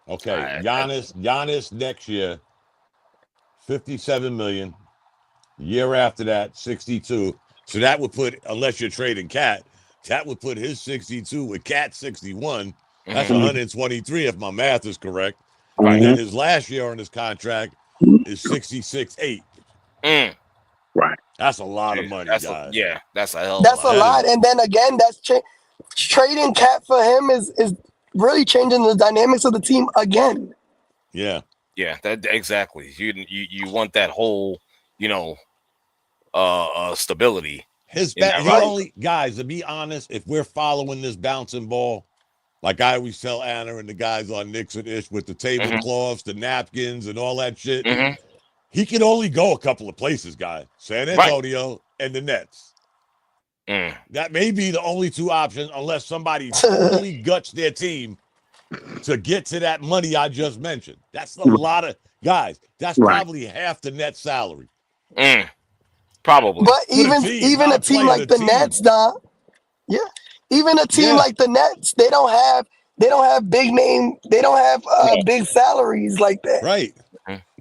Okay, Giannis next year, 57 million. Year after that, 62. So that would put, unless you're trading Cat, that would put his 62 with Cat 61. That's 123 if my math is correct. And then his last year on his contract is 66.8. Right. That's a lot of money, guys. That's a hell. That's a lot. And then again, that's trading Cat for him is really changing the dynamics of the team again. Yeah. Yeah. That exactly. You want that whole, stability. Guys, to be honest, if we're following this bouncing ball, like I always tell Anna and the guys on Knicks and Ish with the tablecloths, the napkins, and all that shit, he can only go a couple of places, guys. San Antonio and the Nets. That may be the only two options unless somebody totally guts their team to get to that money I just mentioned. That's a lot of guys. That's probably half the net salary. Probably. But even a team like the Nets, Don. Yeah. Even a team like the Nets, they don't have big name, they don't have big salaries like that. Right.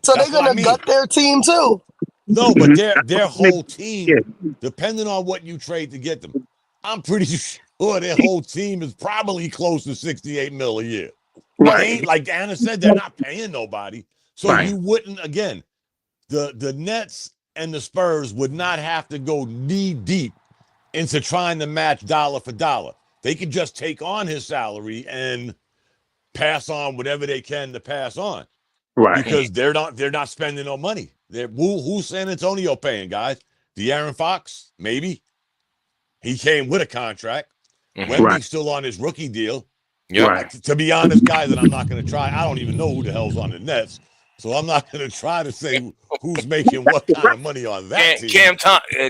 So they're gonna gut their team too. No, but their whole team, depending on what you trade to get them, I'm pretty sure their whole team is probably close to 68 mil a year. Right. They ain't, like Anna said, they're not paying nobody. So Right. you wouldn't, again, the Nets and the Spurs would not have to go knee deep into trying to match dollar for dollar. They could just take on his salary and pass on whatever they can to pass on. Right. Because they're not spending no money. Who's San Antonio paying, guys? De'Aaron Fox, maybe. He came with a contract. Wemby's still on his rookie deal. Yeah. Right. To be honest, guys, and I'm not going to try. I don't even know who the hell's on the Nets, so I'm not going to try to say who's making what kind of money on that team.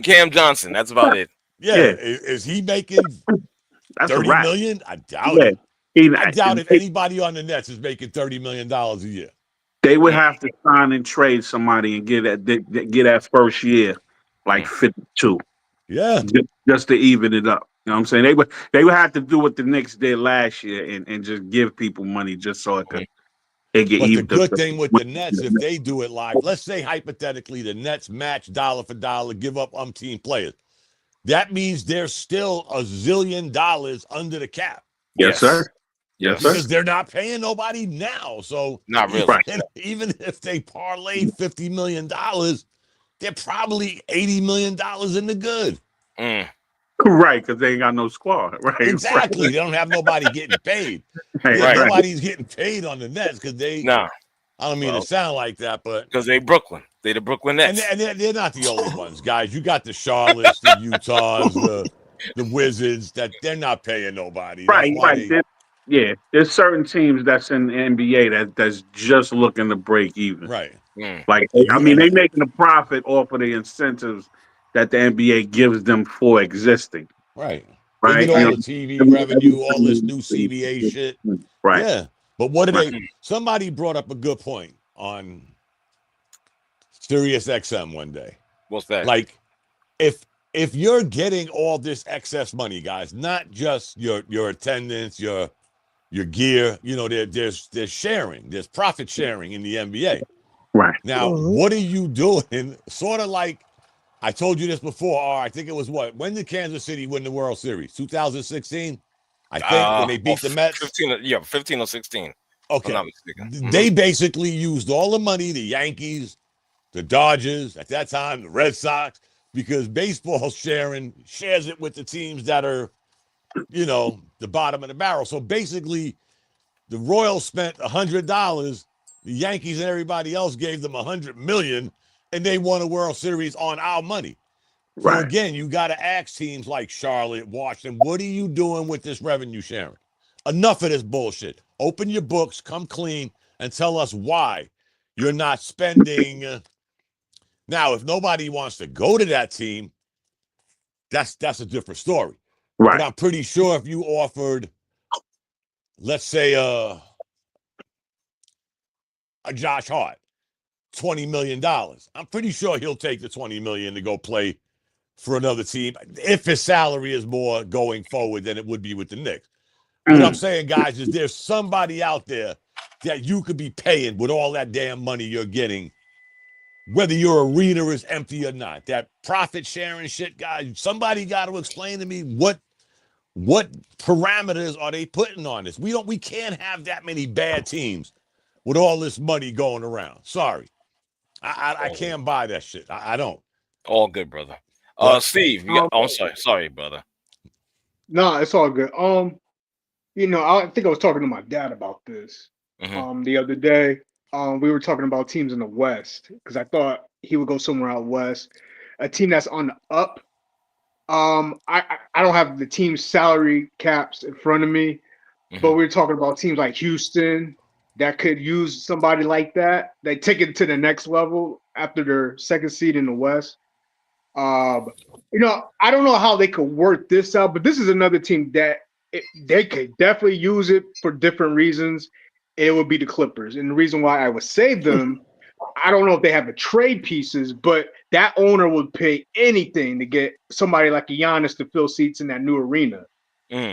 Cam Johnson. That's about it. Yeah. Is he making That's $30 million? I doubt it. I doubt if anybody on the Nets is making $30 million a year. They would have to sign and trade somebody and get that first year like 52. Yeah. Just to even it up. You know what I'm saying? They would have to do what the Knicks did last year and just give people money just so it get But even. the good thing with the Nets, if they do it live, let's say hypothetically the Nets match dollar for dollar, give up umpteen players. That means there's still $1 zillion under the cap. Yes, sir. Yes, sir. Because they're not paying nobody now. So not really. Even if they parlayed $50 million, they're probably $80 million in the good. Right, because they ain't got no squad. Right. Exactly. Right. They don't have nobody getting paid. Right. Nobody's getting paid on the Nets because they. Nah. I don't mean to sound like that, but because they Brooklyn. They the Brooklyn Nets. And they're not the only ones, guys. You got the Charlottes, the Utahs, the Wizards that they're not paying nobody. Right. There's certain teams that's in the NBA that's just looking to break even. Right. Like I mean, they making a profit off of the incentives that the NBA gives them for existing. Right. Right. They get all the TV revenue, all this new CBA shit. Right. Yeah. But what do they? Somebody brought up a good point on Sirius XM one day. What's that? Like, if you're getting all this excess money, guys, not just your attendance, your gear, you know, there's sharing, there's profit sharing in the NBA. Right. Now, what are you doing? Sort of like I told you this before, or I think it was when did Kansas City win the World Series? 2016? I think when they beat the Mets. 15 or 16. Okay. I'm not mistaken. They basically used all the money, the Yankees, the Dodgers, at that time, the Red Sox, because baseball shares it with the teams that are, you know, the bottom of the barrel. So basically, the Royals spent $100, the Yankees and everybody else gave them $100 million, and they won a World Series on our money. So again, you got to ask teams like Charlotte, Washington, what are you doing with this revenue sharing? Enough of this bullshit. Open your books, come clean, and tell us why you're not spending. Now, if nobody wants to go to that team, that's a different story. Right. But I'm pretty sure if you offered, let's say, a Josh Hart, $20 million, I'm pretty sure he'll take the $20 million to go play for another team if his salary is more going forward than it would be with the Knicks. What I'm saying, guys, is there's somebody out there that you could be paying with all that damn money you're getting, whether your arena is empty or not. That profit sharing shit, guys, somebody got to explain to me what parameters are they putting on this. We can't have that many bad teams with all this money going around. Sorry. I can't buy that shit. I don't. All good, brother. Steve, I'm sorry, brother. No, it's all good. You know, I think I was talking to my dad about this the other day. We were talking about teams in the West because I thought he would go somewhere out west, a team that's on the up. I don't have the team's salary caps in front of me, but we were talking about teams like Houston that could use somebody like that. They take it to the next level after their second seed in the West. You know, I don't know how they could work this out, but this is another team that they could definitely use it for different reasons. It would be the Clippers. And the reason why I would save them, I don't know if they have the trade pieces, but that owner would pay anything to get somebody like a Giannis to fill seats in that new arena.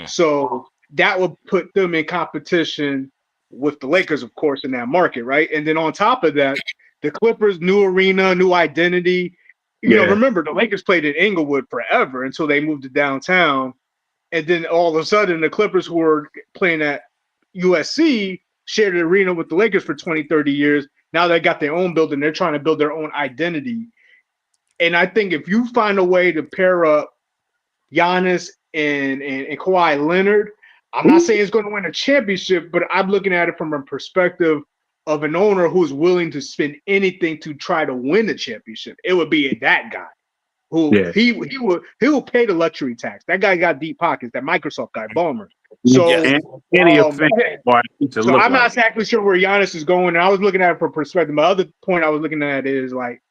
So that would put them in competition with the Lakers, of course, in that market, right? And then on top of that, the Clippers, new arena, new identity. You know, remember the Lakers played in Inglewood forever until they moved to downtown. And then all of a sudden, the Clippers, who were playing at USC, shared an arena with the Lakers for 20, 30 years. Now they got their own building. They're trying to build their own identity. And I think if you find a way to pair up Giannis and Kawhi Leonard, I'm not saying it's going to win a championship, but I'm looking at it from a perspective of an owner who's willing to spend anything to try to win the championship. It would be that guy who he will pay the luxury tax. That guy got deep pockets. That Microsoft guy, Ballmer. So, so I'm not exactly sure where Giannis is going. And I was looking at it from perspective. My other point I was looking at is like,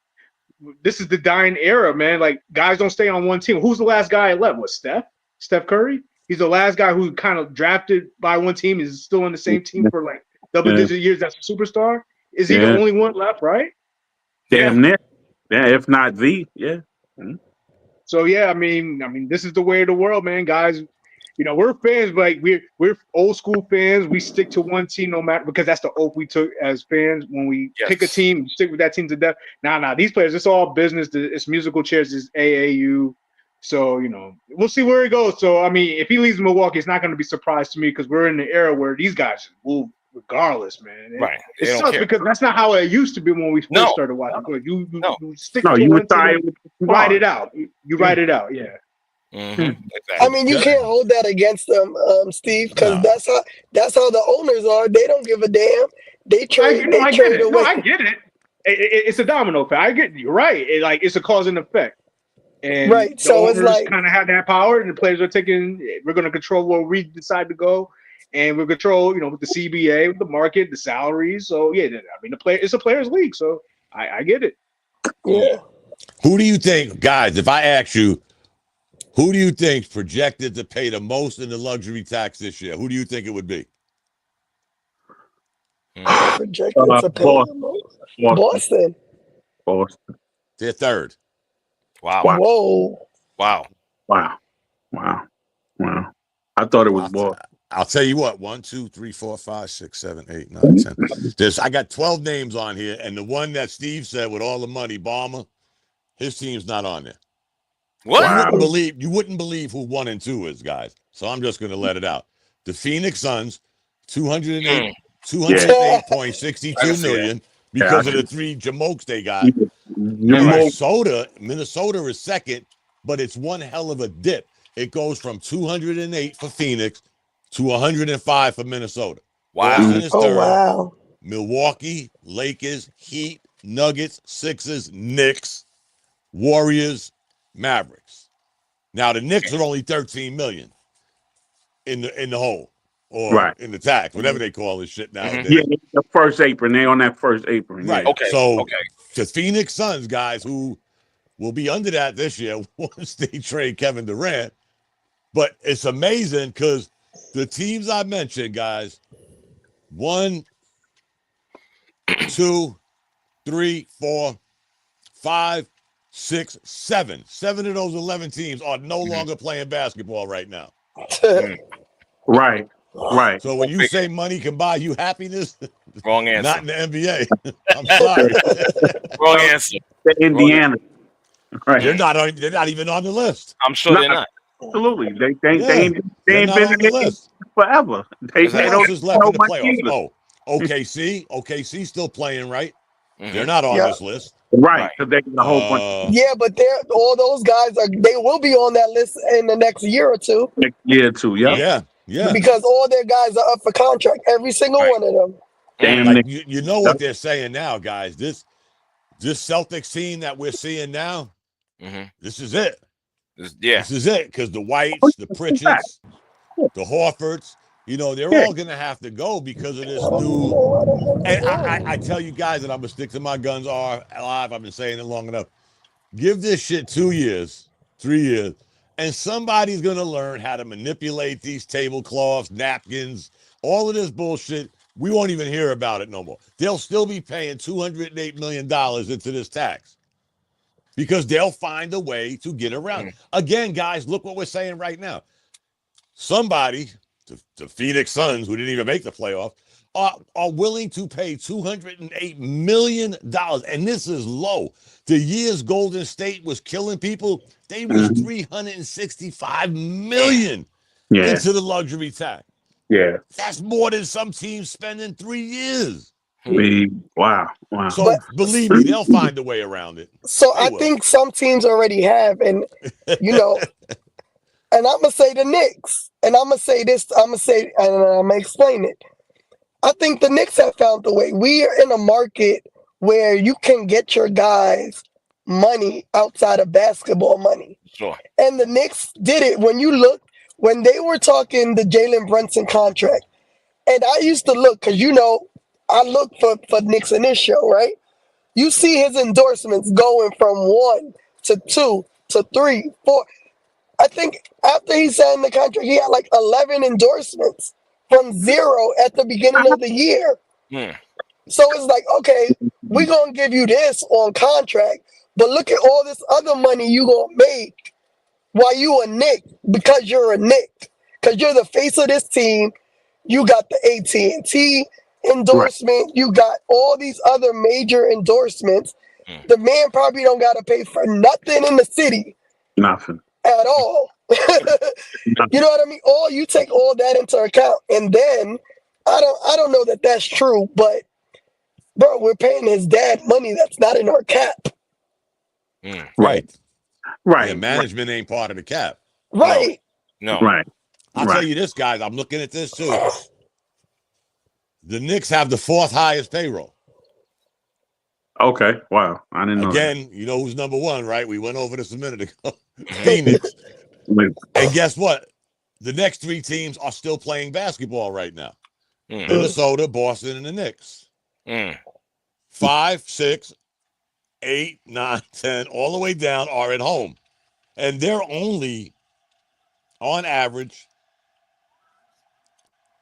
this is the dying era, man. Like, guys don't stay on one team. Who's the last guy left? Was Steph Curry? He's the last guy who kind of drafted by one team, is still on the same team for like double-digit years as a superstar. Is he the only one left, right? Damn near. Yeah, if not the, So yeah, I mean, this is the way of the world, man. Guys, you know, we're fans, but like we're old school fans. We stick to one team no matter, because that's the oath we took as fans when we pick a team, stick with that team to death. Nah, these players, it's all business. It's musical chairs, it's AAU. So, you know, we'll see where it goes. So, I mean, if he leaves Milwaukee, it's not going to be a surprise to me, because we're in the era where these guys move regardless, man. Right. It sucks because that's not how it used to be when we first started watching. You stick to you one team, you ride it out. You ride it out, yeah. Exactly. I mean, you can't hold that against them, Steve, because that's how the owners are. They don't give a damn. They trade. I get it. No, I get it. It's a domino effect. I get it. You're right. It's a cause and effect. And right. So it's like kind of have that power, and the players are taking. We're going to control where we decide to go, and we'll control, with the CBA, with the market, the salaries. So yeah, I mean, it's a players' league. So I get it. Yeah. Who do you think, guys? If I ask you, who do you think projected to pay the most in the luxury tax this year? Who do you think it would be? Projected to pay the most. Boston. They're third. Wow. Whoa. Wow. I thought it was Boston. I'll tell you what, 1, 2, 3, 4, 5, 6, 7, 8, 9, 10. I got 12 names on here, and the one that Steve said with all the money, Balmer, his team's not on there. What? You wouldn't believe who 1 and 2 is, guys. So I'm just gonna let it out. The Phoenix Suns, 208.62 million because of the 3 jamokes they got. Minnesota is second, but it's one hell of a dip. It goes from 208 for Phoenix to 105 for Minnesota. Wow. Boston is third. Wow. Milwaukee, Lakers, Heat, Nuggets, Sixers, Knicks, Warriors, Mavericks. Now the Knicks are only 13 million in the hole, or in the tax, whatever they call this shit nowadays. Yeah, the first apron. They on that first apron. Right. Okay. So the Phoenix Suns, guys, who will be under that this year once they trade Kevin Durant. But it's amazing because the teams I mentioned, guys, 1, 2, 3, 4, 5, 6, 7. 7 of those 11 teams are no longer playing basketball right now. Right. So when you say money can buy you happiness, wrong answer. Not in the NBA. I'm sorry. Wrong answer. Indiana. Right. They're not even on the list. I'm sure they're not. Absolutely. They ain't been on the list forever. They don't just left in the playoffs. OKC still playing, right? They're not on this list. Right. So they got a whole bunch. Yeah, but all those guys they will be on that list in the next year or two. Yeah. Because all their guys are up for contract. Every single one of them. Damn. Like, you know what they're saying now, guys. This Celtics team that we're seeing now, this is it. This is it. Because the Whites, the Pritchards, the Horfords, they're all going to have to go because of this new. And I tell you guys that I'm going to stick to my guns are alive. I've been saying it long enough. Give this shit 2 years, 3 years, and somebody's going to learn how to manipulate these tablecloths, napkins, all of this bullshit. We won't even hear about it no more. They'll still be paying $208 million into this tax because they'll find a way to get around it. Again, guys, look what we're saying right now. Somebody, the Phoenix Suns, who didn't even make the playoff, are willing to pay $208 million. And this is low. The years Golden State was killing people, they reached $365 million into the luxury tax. Yeah. That's more than some teams spend in 3 years. Wow. So believe me, they'll find a way around it. So I think some teams already have, and and I'm gonna say the Knicks, and I'm gonna say this, and I'm gonna explain it. I think the Knicks have found the way. We are in a market where you can get your guys money outside of basketball money. Sure. And the Knicks did it. When they were talking the Jalen Brunson contract, and I used to look, because I look for Knicks in this show, right? You see his endorsements going from 1 to 2 to 3, 4. I think after he signed the contract, he had like 11 endorsements from 0 at the beginning of the year. So it's like, okay, we're going to give you this on contract, but look at all this other money you going to make while you a Knick, because you're a Knick, because you're the face of this team. You got the AT&T endorsement. You got all these other major endorsements. The man probably don't got to pay for nothing in the city. Nothing. At all. You know what I mean? You take all that into account, and then I don't know that that's true, but bro, we're paying his dad money that's not in our cap. Right. Yeah, management ain't part of the cap. Right. No. Right. I'll tell you this, guys. I'm looking at this too. The Knicks have the 4th highest payroll. Okay. Wow. I didn't know. Again, you know who's number 1, right? We went over this a minute ago. Phoenix. And guess what? The next 3 teams are still playing basketball right now. Minnesota, Boston, and the Knicks. 5, 6, 8, 9, 10, all the way down are at home. And they're only, on average,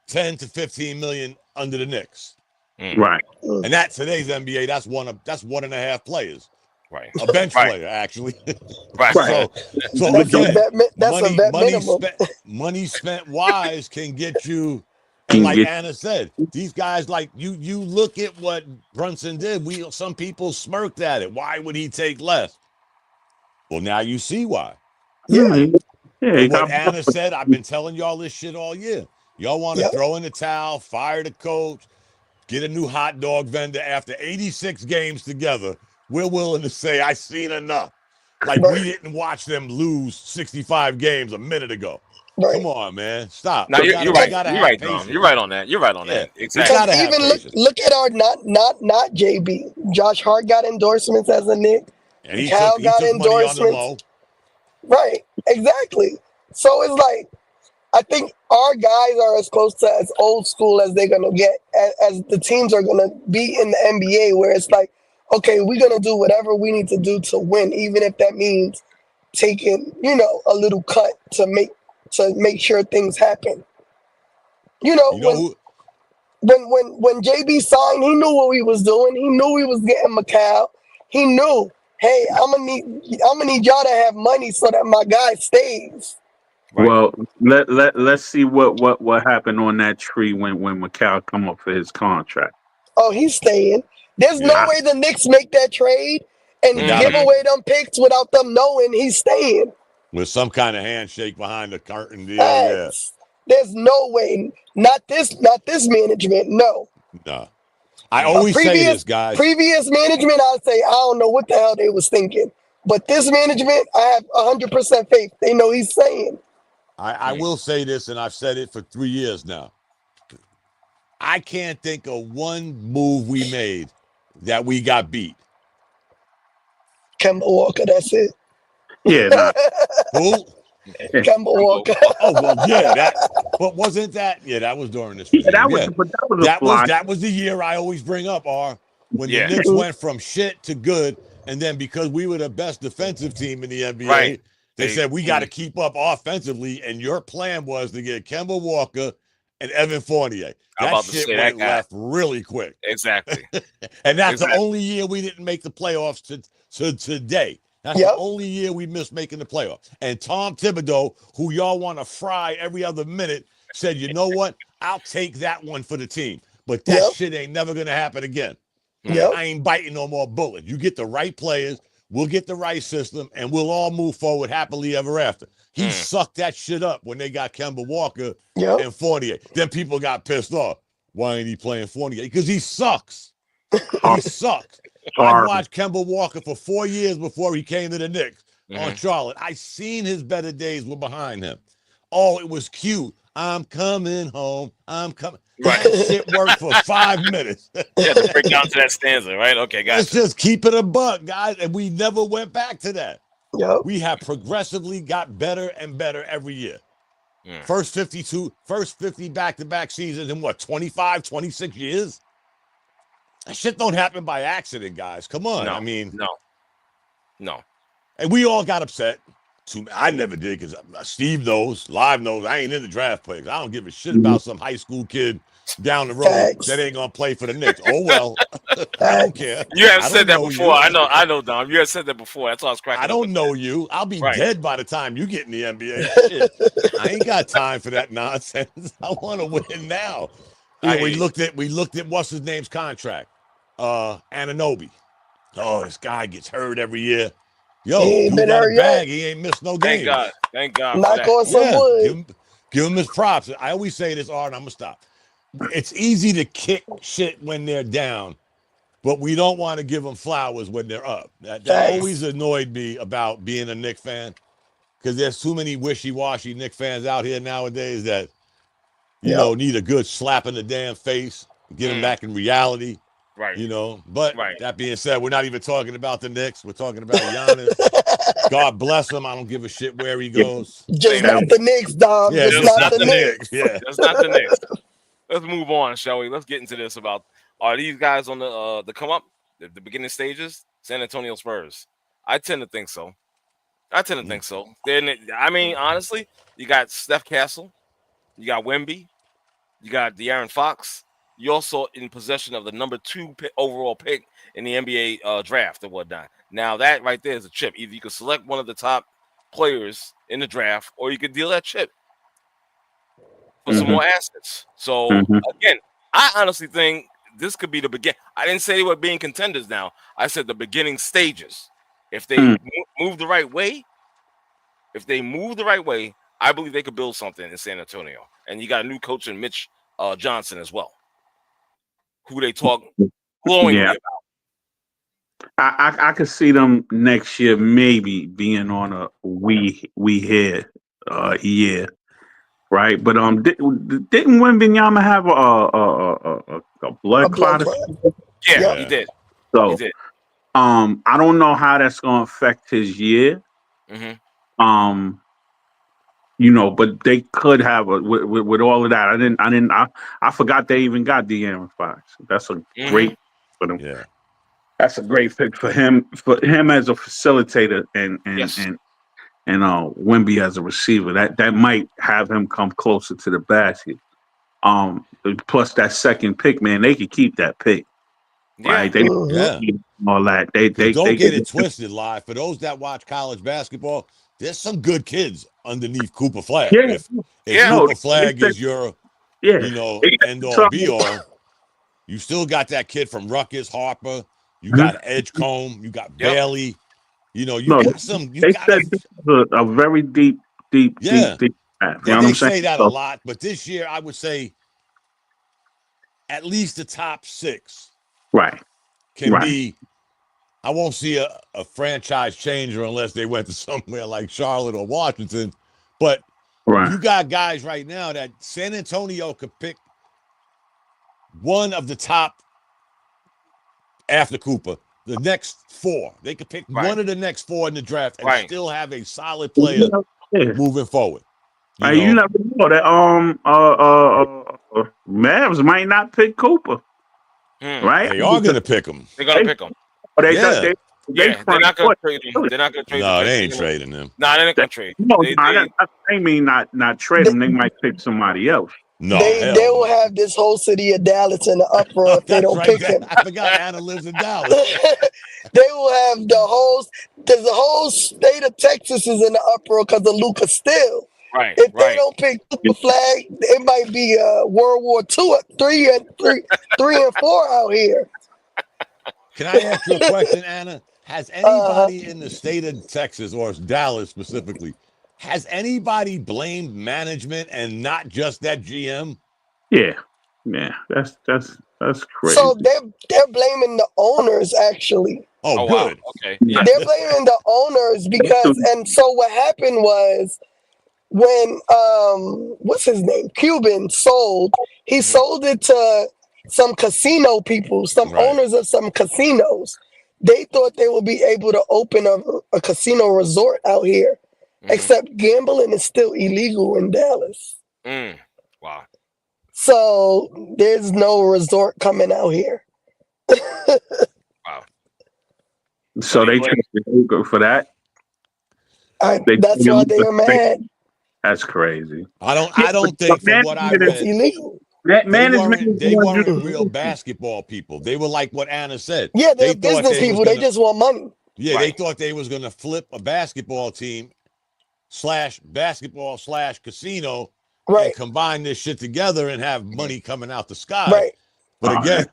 10 to 15 million under the Knicks. Right. And that today's NBA, that's 1.5 players. Right. A bench player, actually. Right. So again, money spent wise can get you. And like Anna said, these guys, like you look at what Brunson did. Some people smirked at it. Why would he take less? Well, now you see why. Yeah. What Anna said, I've been telling y'all this shit all year. Y'all want to throw in the towel, fire the coach, get a new hot dog vendor. After 86 games together, we're willing to say, I seen enough. Like we didn't watch them lose 65 games a minute ago. Right. Come on, man. Stop. Now you're right. You're right, Dom. You're right on that. You're right on that. Exactly. Because even look at our not JB. Josh Hart got endorsements as a Knick. And he Cal took got money endorsements. on the low. Right. Exactly. So it's like, I think our guys are as close to as old school as they're gonna get, as the teams are gonna be in the NBA, where it's like, okay, we're gonna do whatever we need to do to win, even if that means taking, a little cut to make sure things happen. When JB signed, he knew what he was doing. He knew he was getting Macau. He knew, hey, I'm gonna need y'all to have money so that my guy stays. Right. Well, let's see what happened on that tree when Macau come up for his contract. Oh, he's staying. There's no way the Knicks make that trade and give away them picks without them knowing he's staying. With some kind of handshake behind the curtain deal. Yes. There's no way. Not this management. No. I always say this, guys. Previous management, I'd say, I don't know what the hell they was thinking. But this management, I have 100% faith. They know he's saying. I will say this, and I've said it for 3 years now. I can't think of one move we made that we got beat. Kemba Walker, that's it. Yeah. Nah. Who? Kemba Walker. Oh, well, yeah. But wasn't that? Yeah, that was during this. Yeah, that was the year I always bring up, when the Knicks went from shit to good, and then because we were the best defensive team in the NBA, they said we got to keep up offensively, and your plan was to get Kemba Walker and Evan Fournier. That shit went left really quick. Exactly. And that's the only year we didn't make the playoffs to today. That's the only year we missed making the playoffs. And Tom Thibodeau, who y'all want to fry every other minute, said, you know what? I'll take that one for the team. but that shit ain't never gonna happen again. Yep. I ain't biting no more bullets. You get the right players, we'll get the right system, and we'll all move forward happily ever after. He sucked that shit up when they got Kemba Walker and Fournier. Then people got pissed off. Why ain't he playing Fournier? Because he sucks. He sucks. I watched Kemba Walker for 4 years before he came to the Knicks on Charlotte. I seen his better days were behind him. Oh, it was cute. I'm coming home. I'm coming. Right. That shit worked for 5 minutes. Yeah, to break down to that stanza, right? Okay, guys. Let's just keep it a buck, guys. And we never went back to that. Yep. We have progressively got better and better every year. First 50 back-to-back seasons in what, 25, 26 years? That shit don't happen by accident, guys. Come on. No, I mean, no. And we all got upset. I never did because Steve knows, Live knows, I ain't in the draft picks. I don't give a shit about some high school kid down the road that ain't gonna play for the Knicks. Oh well, I don't care. You have said that before. I know, Dom. You have said that before. That's all I was cracking. I don't know you. I'll be dead by the time you get in the NBA. Shit. I ain't got time for that nonsense. I want to win now. We looked at what's his name's contract, Anunoby. Oh, this guy gets hurt every year. Yo, he got a bag. He ain't missed no games. Thank God. Knock on some wood. Give him his props. I always say this, Art, and I'm gonna stop. It's easy to kick shit when they're down, but we don't want to give them flowers when they're up. That always annoyed me about being a Knicks fan, because there's too many wishy-washy Knicks fans out here nowadays that you know need a good slap in the damn face, get them back in reality. Right. You know, but that being said, we're not even talking about the Knicks. We're talking about Giannis. God bless him. I don't give a shit where he goes. Just not the Knicks, Dom. Yeah, just not the Knicks. Yeah, just not the Knicks. Let's move on, shall we? Let's get into this about, are these guys on the come up, the beginning stages? San Antonio Spurs. I tend to think so. I mean, honestly, you got Steph Castle, you got Wemby, you got De'Aaron Fox. You're also in possession of the number 2 overall pick in the NBA draft and whatnot. Now, that right there is a chip. Either you could select one of the top players in the draft, or you could deal that chip for some more assets. So, again, I honestly think this could be the beginning. I didn't say they were being contenders now. I said the beginning stages. If they move the right way, I believe they could build something in San Antonio. And you got a new coach in Mitch Johnson as well, who they talk glowingly about. I could see them next year maybe being on a we here year, right? But didn't Wembanyama have a blood clot? Yeah, he did. So I don't know how that's gonna affect his year. You know, but they could have with all of that. I forgot they even got De'Aaron Fox. That's a great for them. Yeah, that's a great pick for him as a facilitator and Wemby as a receiver. That might have him come closer to the basket. Plus that second pick, man, they could keep that pick. Right? They all that. They don't get it twisted, Live. For those that watch college basketball, there's some good kids underneath Cooper Flagg. If Cooper Flagg is your, end all be all, you still got that kid from Rutgers, Harper. You got Edgecombe. You got Bailey. You got some. You got a very deep. Deep. They say that a lot, but this year I would say at least the top 6. Can be. I won't see a franchise changer unless they went to somewhere like Charlotte or Washington. But you got guys right now that San Antonio could pick one of the top, after Cooper, the next 4. They could pick one of the next 4 in the draft and still have a solid player moving forward. You never know that Mavs might not pick Cooper. Right? They are going to pick him. They're going to pick him. They're not going to trade him. They're not going to trade him. No, they ain't trading him. No, they're not going to trade him. I mean not trade him. They might pick somebody else. No, they will have this whole city of Dallas in the uproar if they don't pick him. I forgot Anna lives in Dallas. They will have the whole state of Texas is in the uproar because of Lucas Still. If they don't pick the Flagg, it might be World War II, 3 and 4 out here. Can I ask you a question, Anna? Has anybody in the state of Texas or Dallas specifically, has anybody blamed management and not just that GM? Yeah, that's crazy. So they're blaming the owners actually. Oh, good. Wow. Okay. Yeah. They're blaming the owners because, and so what happened was when what's his name? Cuban sold. He sold it to some casino people, some owners of some casinos. They thought they would be able to open a casino resort out here, except gambling is still illegal in Dallas. Wow. So there's no resort coming out here. Wow. So they tried to go for that. That's why they are mad. That's crazy. I don't think from what I read, it's illegal. They weren't real basketball people. They were like what Anna said. Yeah, they're business people. They just want money. Yeah, they thought they was going to flip a basketball team /basketball /casino and combine this shit together and have money coming out the sky. Right. But again,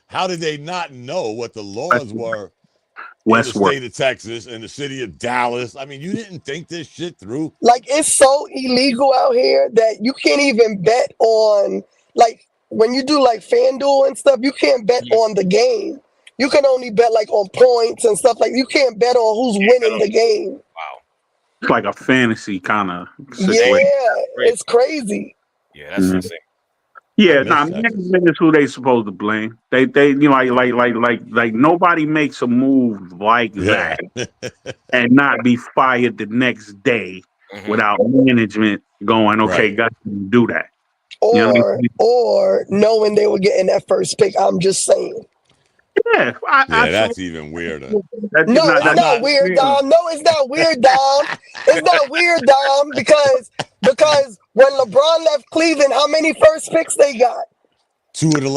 how did they not know what the laws were in the state of Texas and the city of Dallas? I mean, you didn't think this shit through? Like, it's so illegal out here that you can't even bet on, like, when you do, like, FanDuel and stuff, you can't bet on the game. You can only bet, like, on points and stuff. Like, you can't bet on who's winning the game. Wow. It's like a fantasy kind of situation. Yeah, it's crazy. Yeah, that's insane. Yeah, management is who they supposed to blame. They you know like nobody makes a move like that and not be fired the next day without management going, okay, guys, do that. Or you know what I mean? Or knowing they were getting that first pick. I'm just saying. Yeah, that's even weirder. No, it's not weird, Dom. No, it's not weird, Dom. It's not weird, Dom, because when LeBron left Cleveland, how many first picks they got? Two of the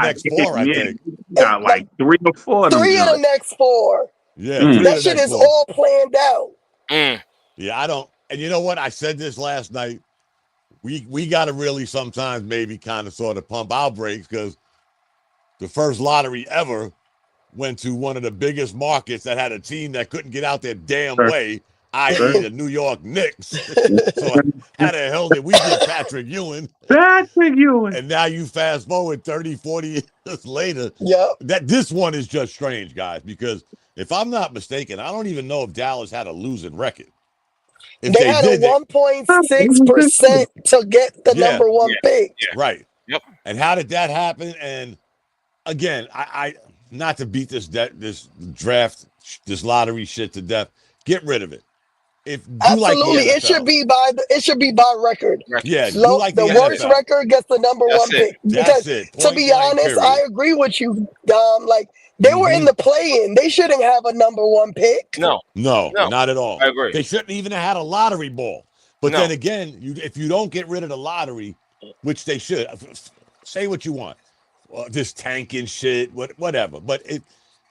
next four, I think. Got like 3 or 4 of them. 3 of the next 4. Yeah, that shit is all planned out. Yeah, I don't. And you know what? I said this last night. We got to really sometimes maybe kind of sort of pump our brakes because the first lottery ever went to one of the biggest markets that had a team that couldn't get out their damn way, i.e. the New York Knicks. So how the hell did we get Patrick Ewing? And now you fast forward 30, 40 years later. That this one is just strange, guys, because if I'm not mistaken, I don't even know if Dallas had a losing record. If they had a 1.6% to get the number 1 pick. Right. Yep. And how did that happen? And again, I not to beat this draft, this lottery shit to death. Get rid of it. Absolutely, it should be by record. Yeah, the worst record gets the number 1 pick. Because to be honest, I agree with you, Dom. Like they were in the play-in, they shouldn't have a number 1 pick. No, not at all. I agree. They shouldn't even have had a lottery ball. But then again, if you don't get rid of the lottery, which they should, say what you want. This tanking shit, whatever. But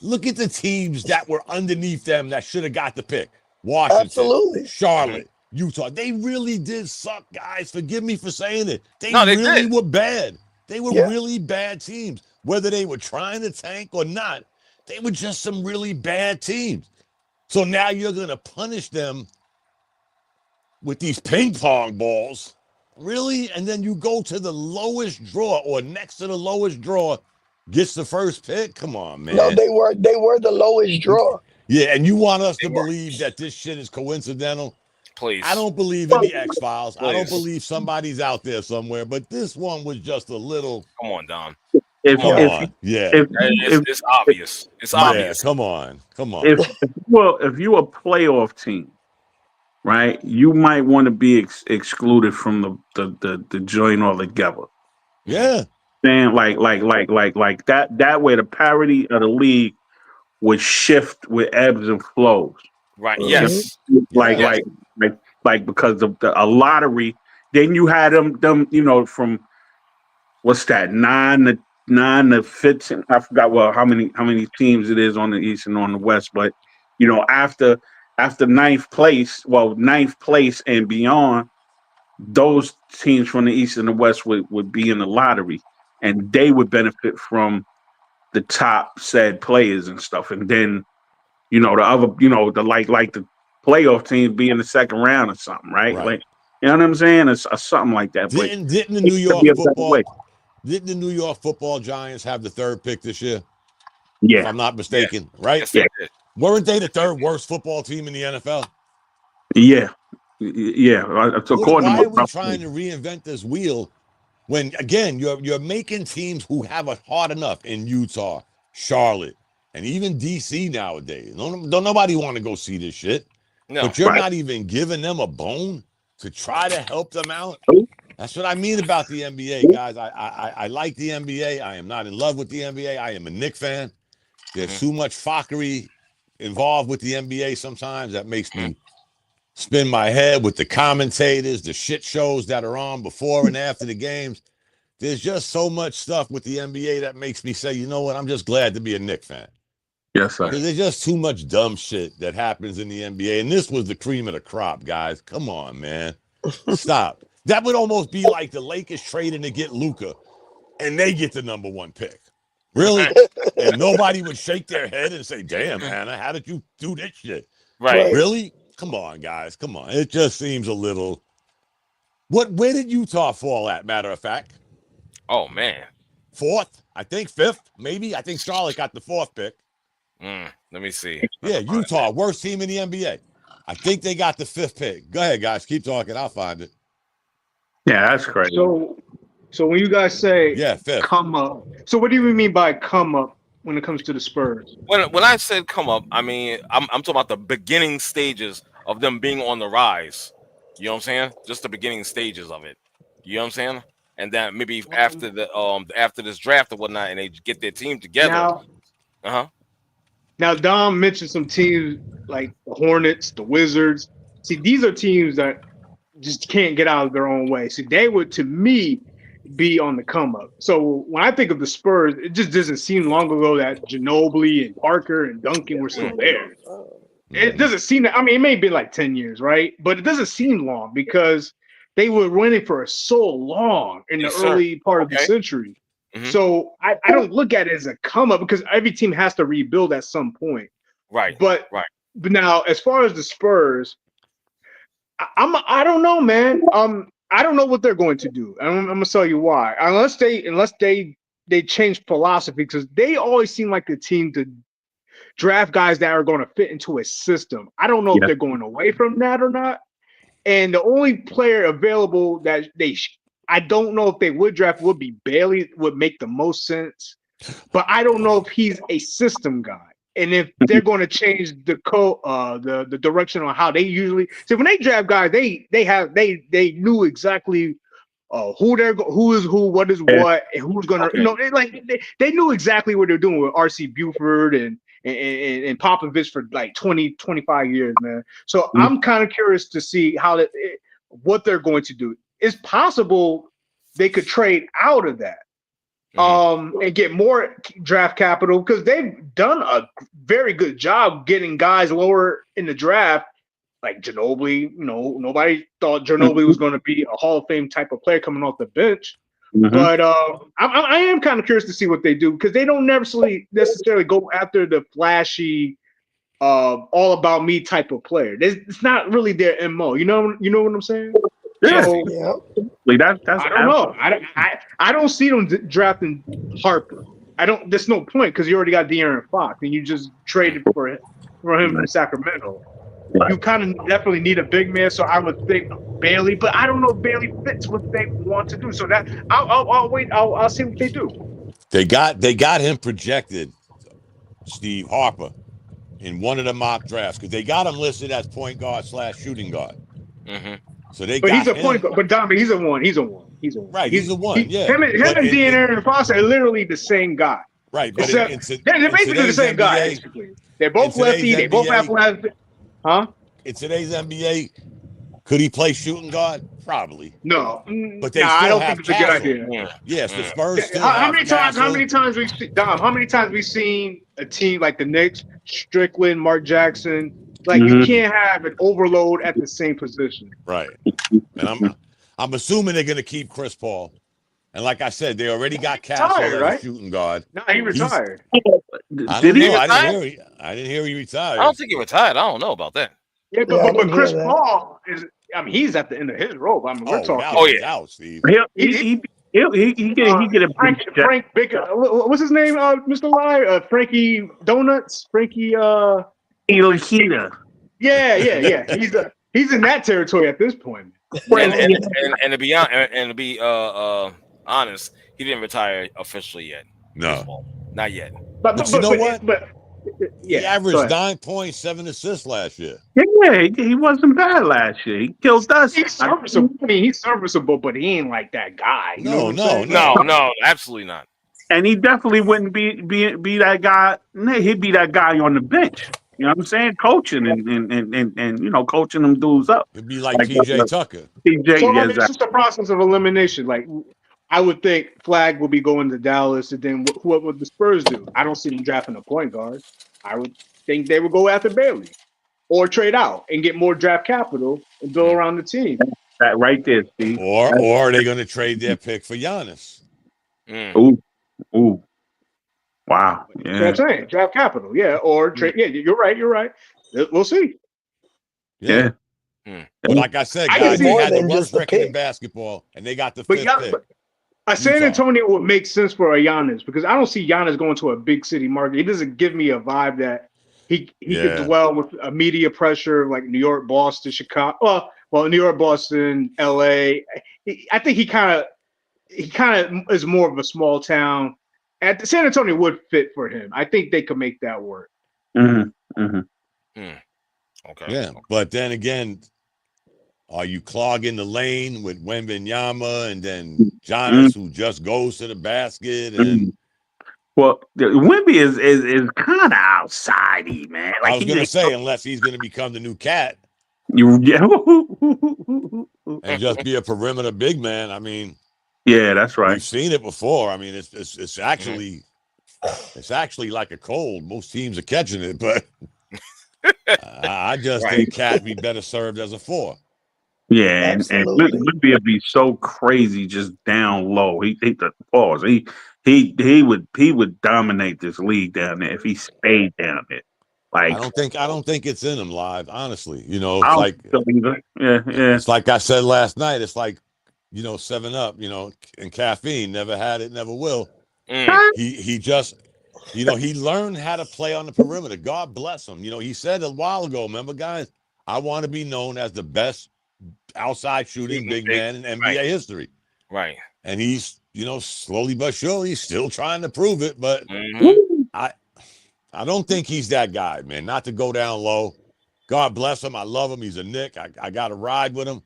look at the teams that were underneath them that should have got the pick. Washington, absolutely. Charlotte, Utah. They really did suck, guys. Forgive me for saying it. They really were bad. They were really bad teams. Whether they were trying to tank or not, they were just some really bad teams. So now you're going to punish them with these ping pong balls. Really? And then you go to the lowest draw or next to the lowest draw, gets the first pick? Come on, man. No, they were the lowest draw. Yeah, and you want us to believe that this shit is coincidental? Please. I don't believe in the X-Files. I don't believe somebody's out there somewhere, but this one was just a little... Come on, Don. Come on. It's obvious. It's obvious. Come on. If you're a playoff team, right, you might want to be excluded from the joint altogether. Yeah. Then like that way the parity of the league would shift with ebbs and flows. Right. Yes. Like because of a lottery, then you had them, you know, from what's that, 9 to 15. I forgot how many teams it is on the East and on the West, but you know, after after ninth place and beyond, those teams from the East and the West would be in the lottery, and they would benefit from the top said players and stuff. And then, the other, the like the playoff teams be in the second round or something, right? Like, you know what I'm saying? It's something like that. Didn't the New York football Giants have the third pick this year? Yeah. If I'm not mistaken, right? Yeah. Weren't they the third worst football team in the NFL? Yeah. Yeah. So why are we trying to reinvent this wheel when, again, you're making teams who have it hard enough in Utah, Charlotte, and even DC nowadays? Don't nobody want to go see this shit. No, but you're not even giving them a bone to try to help them out. That's what I mean about the NBA, guys. I like the NBA. I am not in love with the NBA. I am a Knicks fan. There's too much fuckery involved with the NBA sometimes that makes me spin my head with the commentators, the shit shows that are on before and after the games. There's just so much stuff with the NBA that makes me say, you know what? I'm just glad to be a Knicks fan. Yes, sir. Because there's just too much dumb shit that happens in the NBA. And this was the cream of the crop, guys. Come on, man. Stop. That would almost be like the Lakers trading to get Luka, and they get the number one pick. Really? And nobody would shake their head and say, damn, Hannah, how did you do this shit? Right. Really? Come on, guys. Come on. It just seems a little. Where did Utah fall at, matter of fact? Oh, man. Fourth? I think fifth, maybe. I think Charlotte got the fourth pick. Let me see. Yeah, Utah, worst team in the NBA. I think they got the fifth pick. Go ahead, guys. Keep talking. I'll find it. Yeah, that's crazy. So when you guys say fifth. Come up, so what do you mean by come up when it comes to the Spurs? When I said come up, I mean I'm talking about the beginning stages of them being on the rise. You know what I'm saying? Just the beginning stages of it. You know what I'm saying? And then maybe after this draft or whatnot, and they get their team together. Now Dom mentioned some teams like the Hornets, the Wizards. See, these are teams that just can't get out of their own way. See, they would, to me, be on the come up. So when I think of the Spurs, it just doesn't seem long ago that Ginobili and Parker and Duncan were still there. It doesn't seem that. I mean, it may be like 10 years, right? But it doesn't seem long because they were winning for so long in the early part of the century. So I don't look at it as a come up because every team has to rebuild at some point. Right. But now, as far as the Spurs, I don't know, man. I don't know what they're going to do. I'm gonna tell you why. Unless they change philosophy, because they always seem like the team to draft guys that are going to fit into a system. I don't know if they're going away from that or not. And the only player available that I don't know if they would draft would be Bailey. Would make the most sense, but I don't know if he's a system guy. And if they're going to change the direction on how they usually see when they draft guys, they knew exactly who is who, what is what, and who's going to they knew exactly what they're doing with R.C. Buford and Popovich for like 20-25 years, man. So I'm kind of curious to see what they're going to do. It's possible they could trade out of that. And get more draft capital because they've done a very good job getting guys lower in the draft, like Ginobili. Nobody thought Ginobili was going to be a Hall of Fame type of player coming off the bench. But I am kind of curious to see what they do because they don't necessarily go after the flashy, all about me type of player. It's not really their MO. You know what I'm saying? Yeah. That's I don't know. I don't see them drafting Harper. There's no point because you already got De'Aaron Fox and you just traded for him in Sacramento. Right. You kind of definitely need a big man, so I would think Bailey, but I don't know if Bailey fits what they want to do. So that I'll wait. I'll see what they do. They got him projected, Steve Harper, in one of the mock drafts because they got him listed as point guard / shooting guard. So but he's a point guard. But Dom, he's a one. Right, he's a one. Him and De'Aaron Fox are literally the same guy. Right, but they're basically the same guy. Basically, they're both lefty. They both have left. Huh? In today's NBA, could he play shooting guard? Probably. No, but they still I don't have think it's a good idea. Yes, the Spurs still How many times we've seen Dom? How many times we've seen a team like the Knicks, Strickland, Mark Jackson, Like you can't have an overload at the same position. Right. And I'm assuming they're going to keep Chris Paul. And like I said, they already got Castle as a shooting guard. No, he retired. I don't know. I didn't hear he retired. I don't think he retired. I don't know about that. Yeah, but Chris Paul is. I mean, he's at the end of his rope. I mean, we're talking. Out, Steve. He get a Frank Big. What's his name? Mr. Lai. Frankie Donuts. Frankie. Ilhida. Yeah. He's in that territory at this point. And to be honest, he didn't retire officially yet. No, not yet. But you know what? Yeah, he averaged 9.7 assists last year. Yeah, he wasn't bad last year. He killed us. He's serviceable. I mean, he's serviceable, but he ain't like that guy. No, absolutely not. And he definitely wouldn't be that guy. He'd be that guy on the bench. You know what I'm saying? Coaching and coaching them dudes up. It'd be like TJ Tucker. It's just a process of elimination. Like I would think Flagg will be going to Dallas, and then what would the Spurs do? I don't see them drafting a point guard. I would think they would go after Bailey or trade out and get more draft capital and build around the team. That right there, Steve. Or are they going to trade their pick for Giannis? Ooh. Wow. Yeah. You know what I'm saying? Draft capital. Yeah. Or trade. Yeah, you're right. We'll see. Yeah. But like I said, guys, they had the worst record in basketball, and they got the fifth pick. San Antonio would make sense for a Giannis because I don't see Giannis going to a big city market. He doesn't give me a vibe that he could dwell with a media pressure like New York, Boston, Chicago. Well, New York, Boston, LA. I think he kind of is more of a small town. San Antonio would fit for him. I think they could make that work. Okay. Yeah, but then again, are you clogging the lane with Wembanyama and then Giannis, who just goes to the basket? And well, Wemby is kind of outsidey, man. Like I was going to say, unless he's going to become the new Cat, and just be a perimeter big man. I mean, yeah, that's right. We've seen it before. I mean, it's actually like a cold. Most teams are catching it, but I just think Cat be better served as a 4. Yeah, and Wemby would be so crazy just down low. He would dominate this league down there if he stayed down there. Like I don't think it's in him live, honestly. You know, it's like I said last night. It's like 7-Up, and caffeine. Never had it, never will. He just, he learned how to play on the perimeter. God bless him. He said a while ago, remember, guys, I want to be known as the best outside shooting big man in NBA history. Right. And he's, slowly but surely, he's still trying to prove it. But I don't think he's that guy, man. Not to go down low. God bless him. I love him. He's a Knick. I got to ride with him.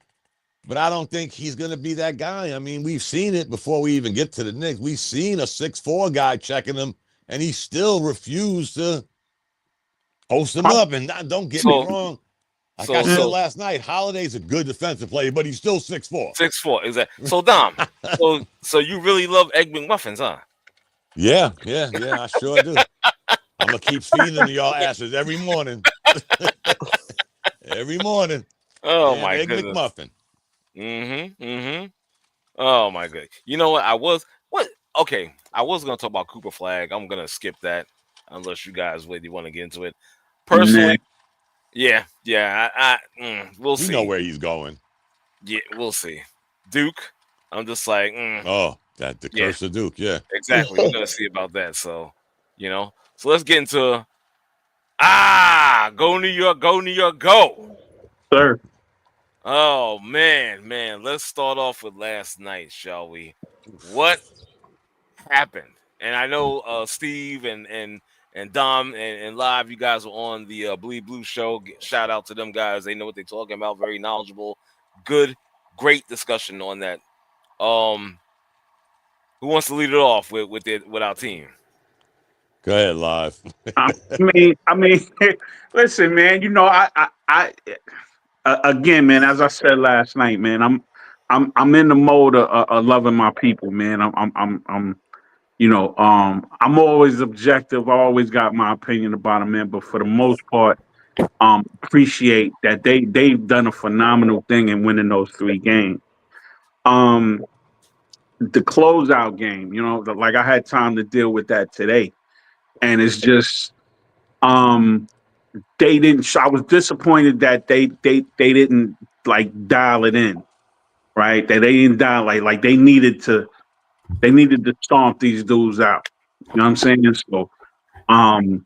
But I don't think he's going to be that guy. I mean, we've seen it before we even get to the Knicks. We've seen a 6'4" guy checking him, and he still refused to post him up. And don't get me wrong. Like I said last night, Holiday's a good defensive player, but he's still 6'4". 6'4", exactly. So, Dom, so you really love Egg McMuffins, huh? Yeah, I sure do. I'm going to keep feeding y'all asses every morning. Every morning. Oh, my Egg goodness. McMuffin. Oh my god! You know what? I was going to talk about Cooper Flagg. I'm gonna skip that unless you guys really want to get into it. Personally, yeah. We'll see. We know where he's going. Yeah, we'll see. Duke. I'm just like, oh, the curse of Duke. Yeah, exactly. We're gonna see about that. So, so let's get into go New York, go, sir. Oh man, let's start off with last night, shall we? What happened? And I know Steve and Dom and Live, you guys were on the Bleed Blue show. Shout out to them guys. They know what they're talking about. Very knowledgeable. Good, great discussion on that. Who wants to lead it off with our team? Go ahead, Live. I mean, listen, man. I again, man, as I said last night, man, I'm in the mode of loving my people, man. I'm always objective. I always got my opinion about them, man. But for the most part, appreciate that they've done a phenomenal thing in winning those 3 games. The closeout game, like I had time to deal with that today, and it's just they didn't. I was disappointed that they didn't like dial it in, right? That they didn't dial like they needed to stomp these dudes out. You know what I'm saying? So, and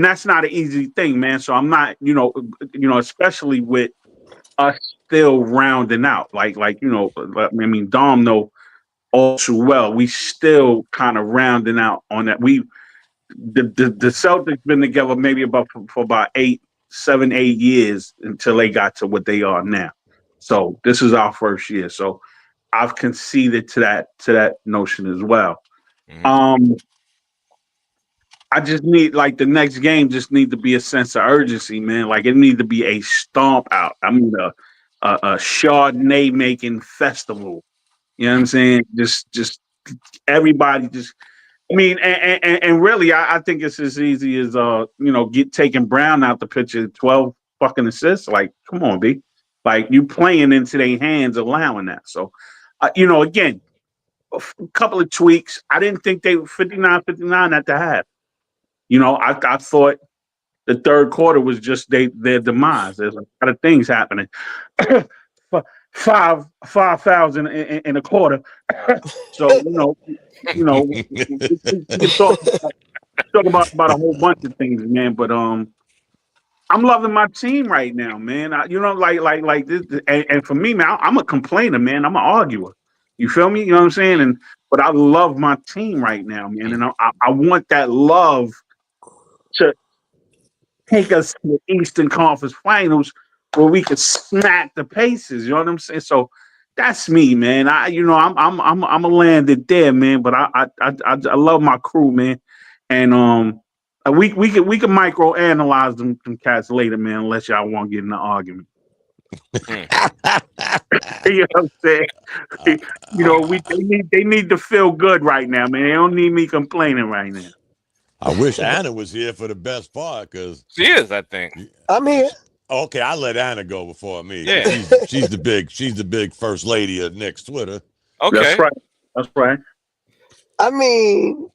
that's not an easy thing, man. So I'm not, especially with us still rounding out, like I mean, Dom know all too well. We still kind of rounding out on that. The Celtics been together maybe about for about 7, 8 years until they got to what they are now. So this is our first year. So I've conceded to that notion as well. I just need, like, the next game just need to be a sense of urgency, man. Like, it need to be a stomp out. I mean, a Chardonnay making festival. You know what I'm saying? Just everybody just. I mean, and really, I think it's as easy as taking Brown out the picture. 12 fucking assists. Like, come on, B. Like, you playing into their hands, allowing that. So, again, a couple of tweaks. I didn't think they were 59-59 at the half. I thought the third quarter was just their demise. There's a lot of things happening. five fouls in a quarter. So we can talk about a whole bunch of things, man. But I'm loving my team right now, man. Like this, and for me, man, I'm a complainer, man. I'm an arguer. You feel me? You know what I'm saying? But I love my team right now, man, and I want that love to take us to the Eastern Conference Finals where we could smack the Pacers. You know what I'm saying? So that's me, man. I'm a landed there, man. But I love my crew, man. And we can micro analyze them cats later, man. Unless y'all want to get in an argument. You know what I'm saying? They need to feel good right now, man. They don't need me complaining right now. I wish Anna was here for the best part, because she is. I think I'm here. Okay, I'll let Anna go before me. Yeah, she's the big first lady of Knicks Twitter. Okay, that's right. I mean,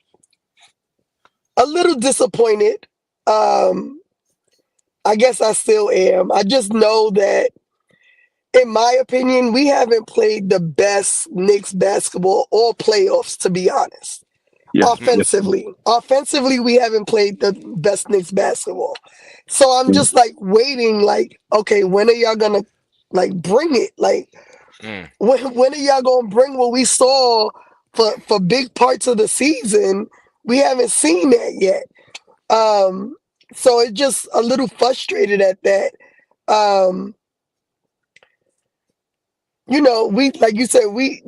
a little disappointed. I guess I still am. I just know that, in my opinion, we haven't played the best Knicks basketball all playoffs, to be honest. Yeah. Offensively, we haven't played the best Knicks basketball. So I'm just like waiting, like, okay, when are y'all gonna like bring it? Like, when are y'all gonna bring what we saw for big parts of the season? We haven't seen that yet. So it's just a little frustrated at that. We, like you said, we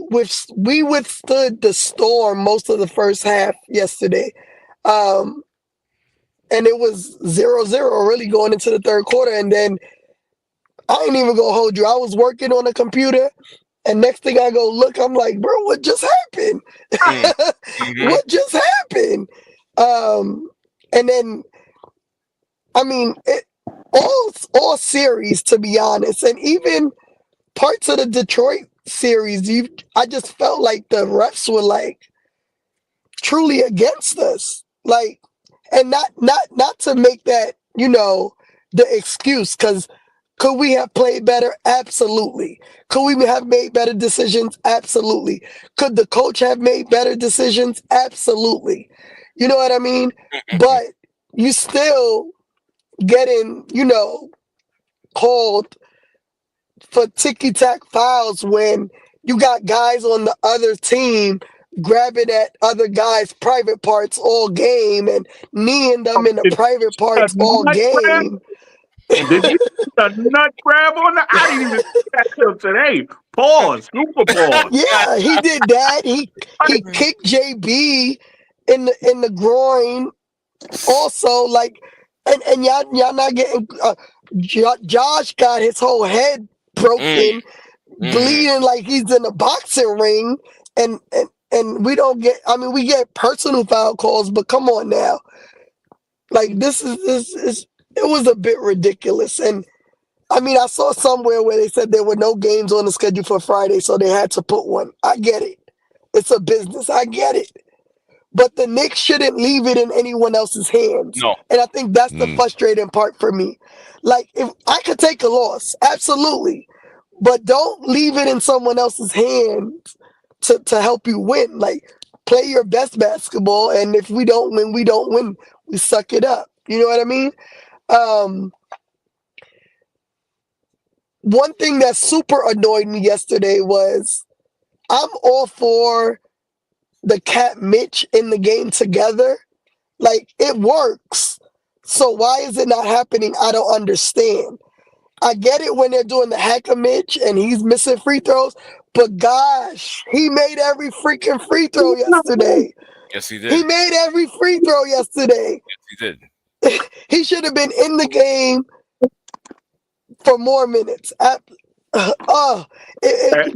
withstood the storm most of the first half yesterday. And it was 0-0 really going into the third quarter. And then I ain't even gonna hold you. I was working on the computer, and next thing I go look, I'm like, bro, what just happened? What just happened? And then, I mean, all series, to be honest, and even parts of the Detroit series, I just felt like the refs were like truly against us. Like, and not to make that, the excuse, because could we have played better? Absolutely. Could we have made better decisions? Absolutely. Could the coach have made better decisions? Absolutely. You know what I mean? But you still getting, called for ticky-tack fouls when you got guys on the other team grabbing at other guys' private parts all game and kneeing them in the private parts all game. Did you the nut grab on that? I didn't even see that till today. Pause. Super pause. Yeah, he did that. He kicked JB in the groin. Also, like, and y'all not getting. Josh got his whole head broken, bleeding like he's in a boxing ring, and we don't get. I mean, we get personal foul calls, but come on now. Like this is it was a bit ridiculous. And I mean, I saw somewhere where they said there were no games on the schedule for Friday, so they had to put one. I get it. It's a business. I get it. But the Knicks shouldn't leave it in anyone else's hands. No. And I think that's the frustrating part for me. Like, if I could take a loss, absolutely. But don't leave it in someone else's hands to help you win. Like, play your best basketball, and if we don't win, we don't win. We suck it up. You know what I mean? One thing that super annoyed me yesterday was I'm all for the Cat Mitch in the game together. Like, it works. So why is it not happening? I don't understand. I get it when they're doing the Hacker Mitch and he's missing free throws, but gosh, he made every freaking free throw yesterday. Yes, he did. He made every free throw yesterday. Yes, he did. He should have been in the game for more minutes. It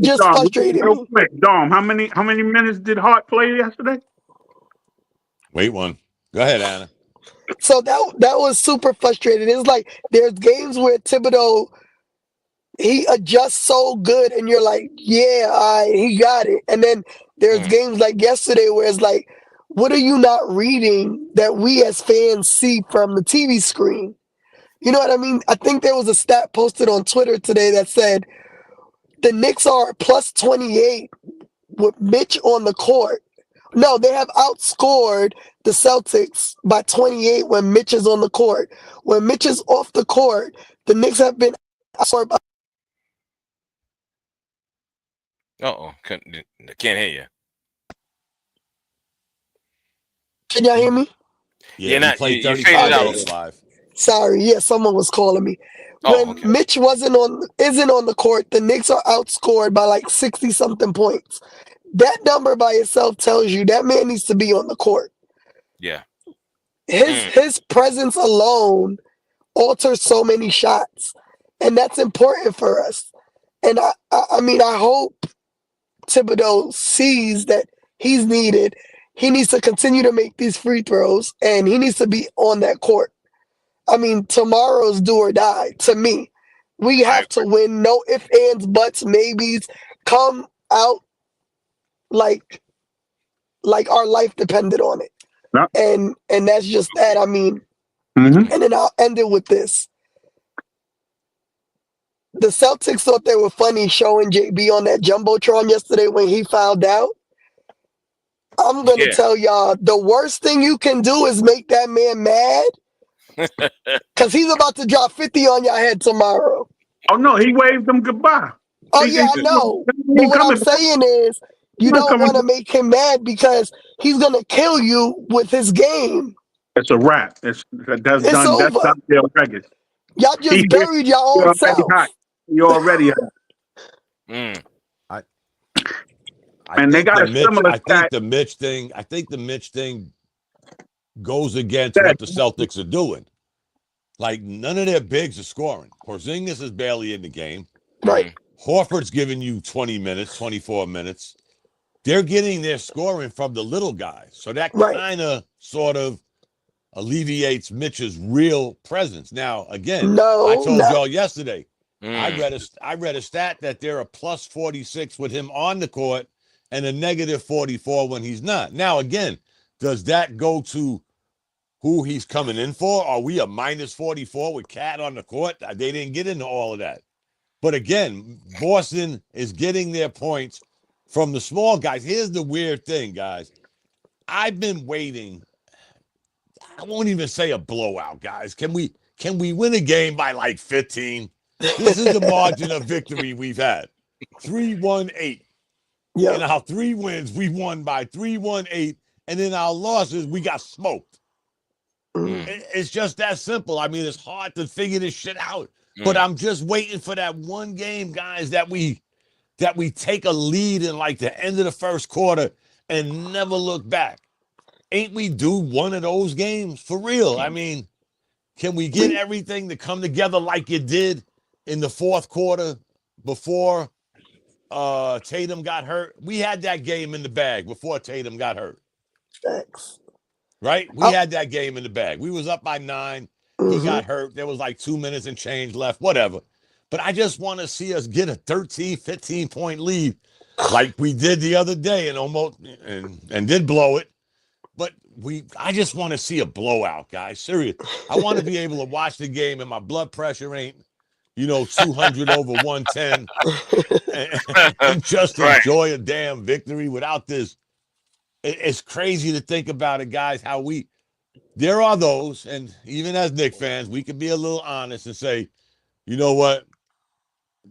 just Dom, frustrated real me. quick, Dom, how many minutes did Hart play yesterday? Wait one. Go ahead, Anna. So that was super frustrating. It's like there's games where Thibodeau, he adjusts so good and you're like, yeah, he got it. And then there's games like yesterday where it's like, what are you not reading that we as fans see from the TV screen? You know what I mean? I think there was a stat posted on Twitter today that said the Knicks are plus 28 with Mitch on the court. No, they have outscored the Celtics by 28 when Mitch is on the court. When Mitch is off the court, the Knicks have been outscored by... Uh-oh. Can't hear you. Can y'all hear me? Yeah, you played faded 35 out. minutes live. Sorry, yeah, someone was calling me. When Mitch isn't on the court, the Knicks are outscored by like 60-something points. That number by itself tells you that man needs to be on the court. Yeah. His presence alone alters so many shots, and that's important for us. And I mean, I hope Thibodeau sees that he's needed. He needs to continue to make these free throws, and he needs to be on that court. I mean, tomorrow's do or die to me. We have to win. No ifs, ands, buts, maybes. Come out like our life depended on it. Yep. And that's just that. I mean, Mm-hmm. and then I'll end it with this. The Celtics thought they were funny showing JB on that Jumbotron yesterday when he fouled out. I'm going to tell y'all, the worst thing you can do is make that man mad, because he's about to drop 50 on your head tomorrow. Oh, no, he waved them goodbye. Oh, yeah, I know. But what I'm saying is, you don't want to make him mad because he's going to kill you with his game. It's a wrap. That's done. Over. That's done. Y'all just buried your own self. You're already hot. And they got a similar I think the Mitch thing goes against what the Celtics are doing. Like, none of their bigs are scoring. Porzingis is barely in the game. Right. Horford's giving you 20 minutes, 24 minutes. They're getting their scoring from the little guys. So that kind of sort of alleviates Mitch's real presence. Now, again, I told y'all yesterday, I read a stat that they're a plus 46 with him on the court and a negative 44 when he's not. Now, again, does that go to who he's coming in for? Are we a minus 44 with Cat on the court? They didn't get into all of that. But again, Boston is getting their points from the small guys. Here's the weird thing, guys. I've been waiting. I won't even say a blowout, guys. Can we win a game by like 15? This is the margin of victory we've had. 3-1-8. Yeah. In our 3 wins, we won by 3-1-8. And in our losses, we got smoked. It's just that simple. I mean, it's hard to figure this shit out. But I'm just waiting for that one game, guys, that we take a lead in like the end of the first quarter and never look back. Ain't we due one of those games? For real. I mean, can we get everything to come together like it did in the fourth quarter before Tatum got hurt? We had that game in the bag before Tatum got hurt. Thanks. right? We had that game in the bag. We was up by 9. He got hurt. There was like 2 minutes and change left, whatever. But I just want to see us get a 13, 15-point lead like we did the other day and did blow it. But I just want to see a blowout, guys. Serious. I want to be able to watch the game and my blood pressure ain't, 200 over 110 and just enjoy a damn victory without this. It's crazy to think about it, guys, how there are those, and even as Knicks fans, we can be a little honest and say, you know what?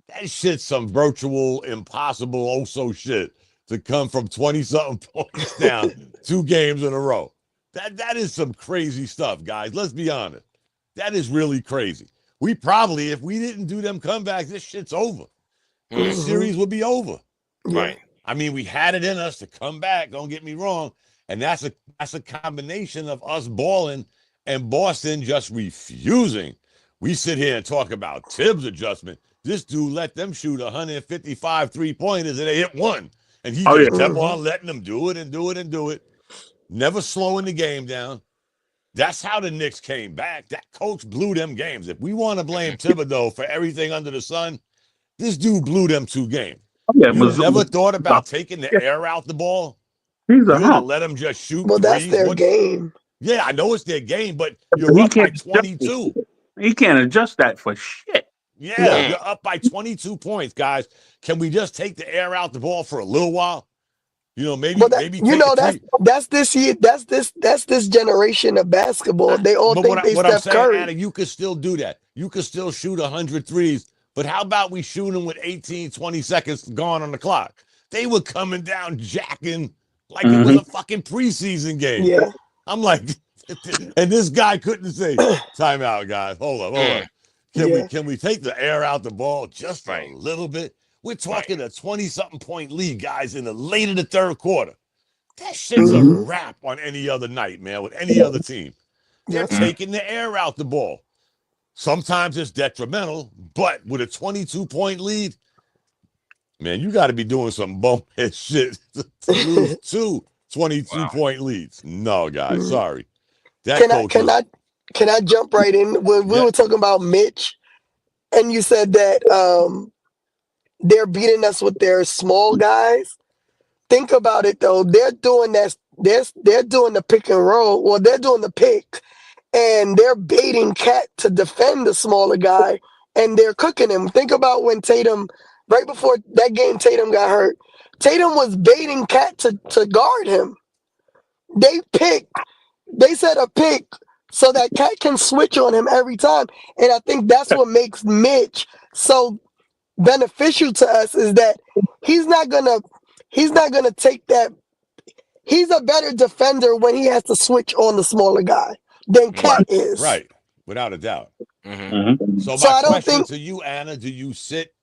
That shit's some virtual, impossible, oh-so shit to come from 20-something points down 2 games in a row. That is some crazy stuff, guys. Let's be honest. That is really crazy. We probably, if we didn't do them comebacks, this shit's over. This series would be over. Right. I mean, we had it in us to come back, don't get me wrong. And that's a combination of us balling and Boston just refusing. We sit here and talk about Tibbs' adjustment. This dude let them shoot 155 3-pointers and they hit 1. And he just kept on letting them do it and do it and do it. Never slowing the game down. That's how the Knicks came back. That coach blew them games. If we want to blame Thibodeau for everything under the sun, this dude blew them 2 games. You never thought about taking the air out the ball? He's a hump. Let them just shoot Well, threes. that's their game. Yeah, I know it's their game, but you're up by 22. He can't adjust that for shit. Yeah, you're up by 22 points, guys. Can we just take the air out the ball for a little while? Maybe that's this year. That's this generation of basketball. They all think they Steph Curry. Anna, you could still do that. You could still shoot 100 threes, but how about we shoot them with 18, 20 seconds gone on the clock? They were coming down jacking like it was a fucking preseason game. Yeah. I'm like, and this guy couldn't say, time out, guys. Hold on. Can we take the air out the ball just a little bit? We're talking a 20-something point lead, guys, in the late of the third quarter. That shit's a wrap on any other night, man, with any other team. They're taking the air out the ball. Sometimes it's detrimental, but with a 22-point lead, man, you got to be doing some bumphead shit to lose 2 22-point leads. No, guys, sorry. Can I jump right in? When we were talking about Mitch, and you said that they're beating us with their small guys. Think about it though. They're doing that. They're doing the pick and roll. Well, they're doing the pick, and they're baiting Cat to defend the smaller guy, and they're cooking him. Think about when Tatum, right before that game, Tatum got hurt. Tatum was baiting Cat to guard him. They set a pick so that Cat can switch on him every time, and I think that's what makes Mitch so beneficial to us, is that he's not gonna take that. He's a better defender when he has to switch on the smaller guy than Cat is. Right, without a doubt. So I don't question think to you, Anna, do you sit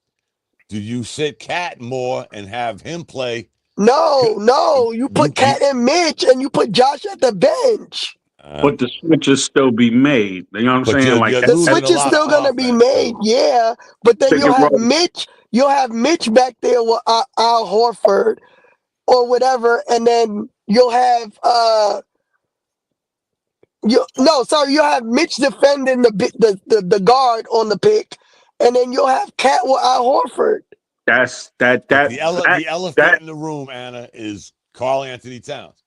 Cat more and have him play? No. You put Cat and Mitch, and you put Josh at the bench. But the switches still be made. You know what I'm saying? Like the switch is still gonna be made, yeah. But then you'll have Mitch. You'll have Mitch back there with Al Horford or whatever, and then you'll have you'll have Mitch defending the guard on the pick, and then you'll have Cat with Al Horford. The elephant in the room, Anna, is Karl Anthony Towns.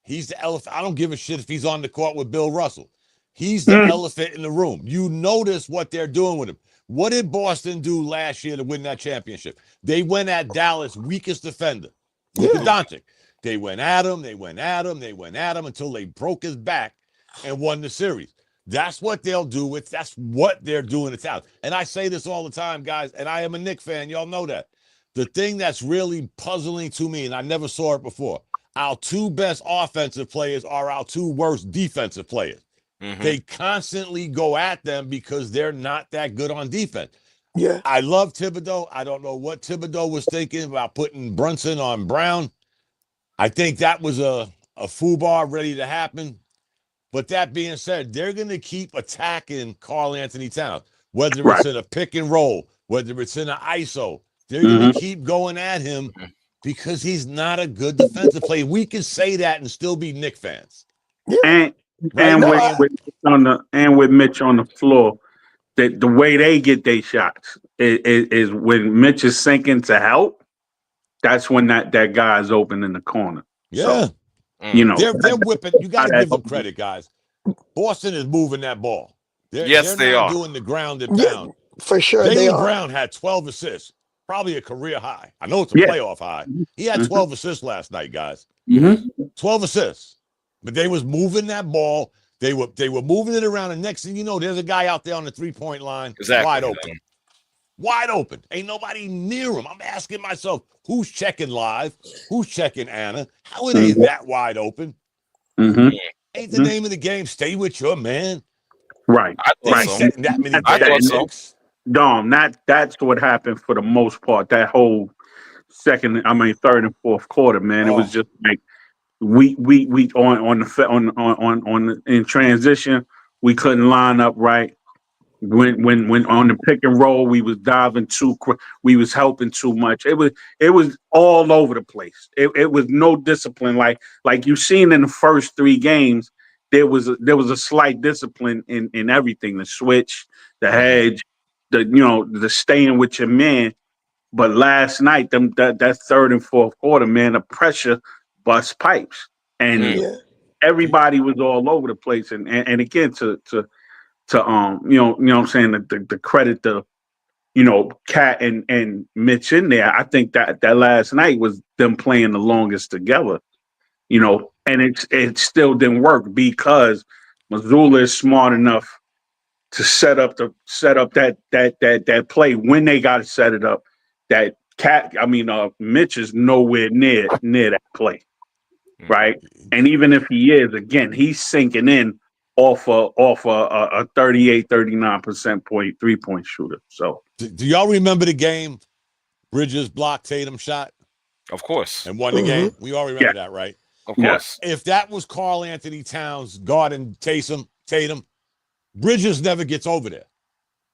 He's the elephant. I don't give a shit if he's on the court with Bill Russell. He's the elephant in the room. You notice what they're doing with him. What did Boston do last year to win that championship? They went at Dallas' weakest defender, Luka Doncic. They went at him until they broke his back and won the series. That's what they'll do. That's what they're doing to Towns. And I say this all the time, guys, and I am a Knicks fan. Y'all know that. The thing that's really puzzling to me, and I never saw it before, our 2 best offensive players are our 2 worst defensive players. They constantly go at them because they're not that good on defense. Yeah. I love Thibodeau. I don't know what Thibodeau was thinking about putting Brunson on Brown. I think that was a foobar ready to happen. But that being said, they're going to keep attacking Karl Anthony Towns, whether it's in a pick and roll, whether it's in an ISO. They're going to keep going at him because he's not a good defensive player. We can say that and still be Knicks fans. Yeah. And Right? No, with Mitch on the floor, that the way they get their shots is when Mitch is sinking to help. That's when that guy is open in the corner. Yeah. So, you know, They're whipping. You got to give them credit, guys. Boston is moving that ball. They're they not are. doing the ground and yeah, pound. for sure they Jaylen are. Brown had 12 assists, probably a career high. I know it's a Yeah. playoff high. He had 12 assists last night, guys. Mm-hmm. 12 assists. But they was moving that ball. They were moving it around. And next thing you know, there's a guy out there on the 3-point line, Exactly. wide open. Wide open. Ain't nobody near him. I'm asking myself, who's checking live? Who's checking Anna? How are they that wide open? Mm-hmm. Ain't the name of the game. Stay with your man. Right. I They thought ain't so. setting that many I thought damn so. Knicks. Dom, that's what happened for the most part. That whole third and fourth quarter, man. It was just like we in transition, we couldn't line up right. When on the pick and roll, we was diving too quick. We was helping too much. It was all over the place. It was no discipline. Like you've seen in the first 3 games, there was a slight discipline in everything. The switch, the hedge, the staying with your man. But last night, that third and fourth quarter, man, the pressure bust pipes, and Yeah. everybody was all over the place. And again, to what I'm saying, the credit to Cat and Mitch in there. I think that last night was them playing the longest together. And it still didn't work because Missoula is smart enough to set up that play when they got to set it up. That Mitch is nowhere near that play, right? And even if he is, again, he's sinking in off a 39% 3-point shooter. So do y'all remember the game Bridges blocked Tatum shot Of course. and won the game? We all remember that, right? Of course. If that was Karl Anthony Towns guarding Tatum, Bridges never gets over there.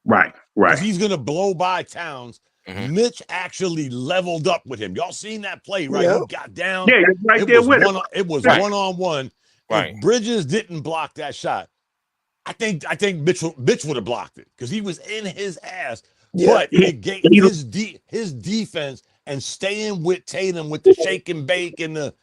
Right. He's going to blow by Towns. Mitch actually leveled up with him. Y'all seen that play, right? Yep. He got down. Yeah, right there with him. It was Right. one-on-one. Right. If Bridges didn't block that shot, I think Mitch would have blocked it because he was in his ass. Yeah. But it gave his defense and staying with Tatum with the shake and bake and the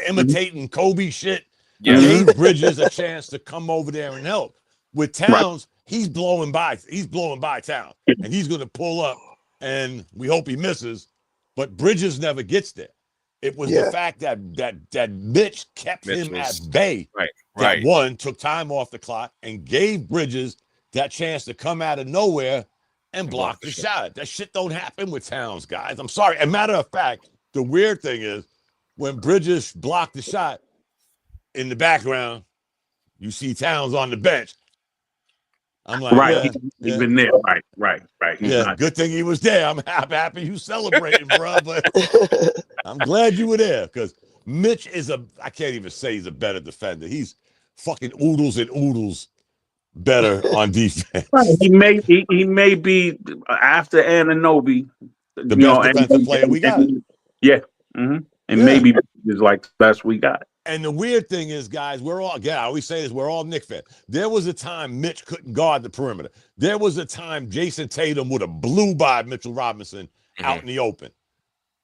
imitating Kobe shit gave Bridges a chance to come over there and help. With Towns, he's blowing by Towns, and he's going to pull up, and we hope he misses. But Bridges never gets there. It was the fact that Mitch kept him at bay. That one took time off the clock and gave Bridges that chance to come out of nowhere and block the shot. That shit don't happen with Towns, guys. I'm sorry. As a matter of fact, the weird thing is when Bridges blocked the shot, in the background, you see Towns on the bench. I'm like, he's been there. Right. Good thing he was there. I'm happy you celebrating, bro. But I'm glad you were there because Mitch I can't even say he's a better defender. He's fucking oodles better on defense. He may be after Anunoby, the best defensive player we got. And maybe is like the best we got. And the weird thing is, guys, I always say this, we're all Knicks fans. There was a time Mitch couldn't guard the perimeter. There was a time Jason Tatum would have blew by Mitchell Robinson out in the open.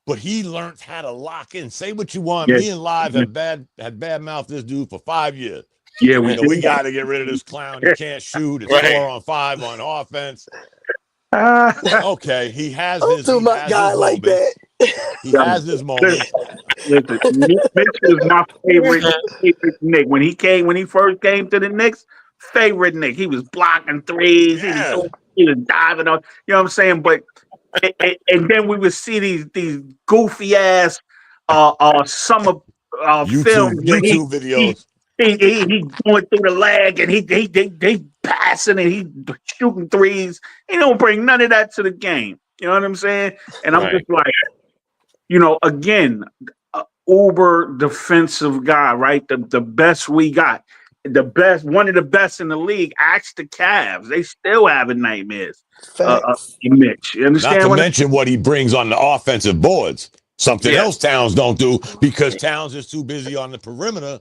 But he learned how to lock in. Say what you want. Me and Live had bad mouthed this dude for 5 years. Yeah, we got to get rid of this clown. He can't shoot. It's 4-on-5 on offense. Okay, he has his. Don't do my guy like that. He has his moment. Listen, Mitch was my favorite Knick. When he first came to the Knicks, favorite Knick. He was blocking threes. He was diving on. You know what I'm saying? But and then we would see these goofy ass summer films. YouTube videos. He going through the leg and he passing and he shooting threes. He don't bring none of that to the game. You know what I'm saying? And I'm just like, again, uber defensive guy, right? The best we got, one of the best in the league. Ask the Cavs; they still having nightmares. Mitch, you understand? Not to mention what he brings on the offensive boards. Something else Towns don't do because Towns is too busy on the perimeter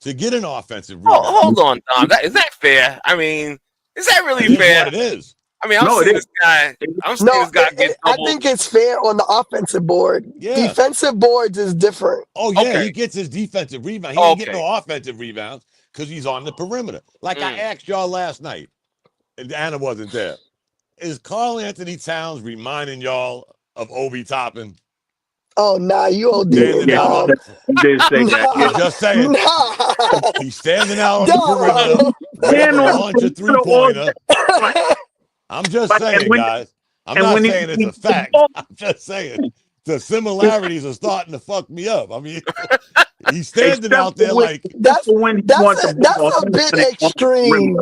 to get an offensive rebound. Hold on, Dom. Is that fair? I mean, is that really It is fair? what it is. I mean, I'm seeing this guy get I double. think it's fair on the offensive board. Yeah. Defensive boards is different. Oh, yeah, Okay. he gets his defensive rebound. He ain't getting no offensive rebounds because he's on the perimeter. Like I asked y'all last night, and Anna wasn't there. Is Karl Anthony Towns reminding y'all of Obi Toppin? Oh, nah, you OD. Standing out on He did say that. I'm just saying. Nah. He's standing out on the perimeter. Launch a three-pointer. I'm just saying, guys. I'm not saying it's a fact. I'm just saying the similarities are starting to fuck me up. I mean, he's standing out there like that's a bit extreme.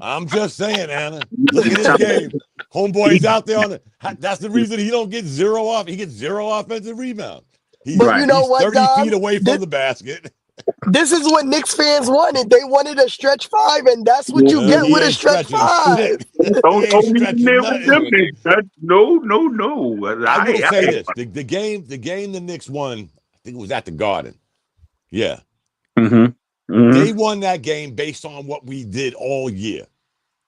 I'm just saying, Anna. Look at this game. Homeboy's out there on the. That's the reason he don't get zero off. He gets zero offensive rebound. He's 30 feet away from the basket. This is what Knicks fans wanted. They wanted a stretch five, and that's what you get with a stretch five. No. I will say this: the game the Knicks won. I think it was at the Garden. Yeah. They won that game based on what we did all year.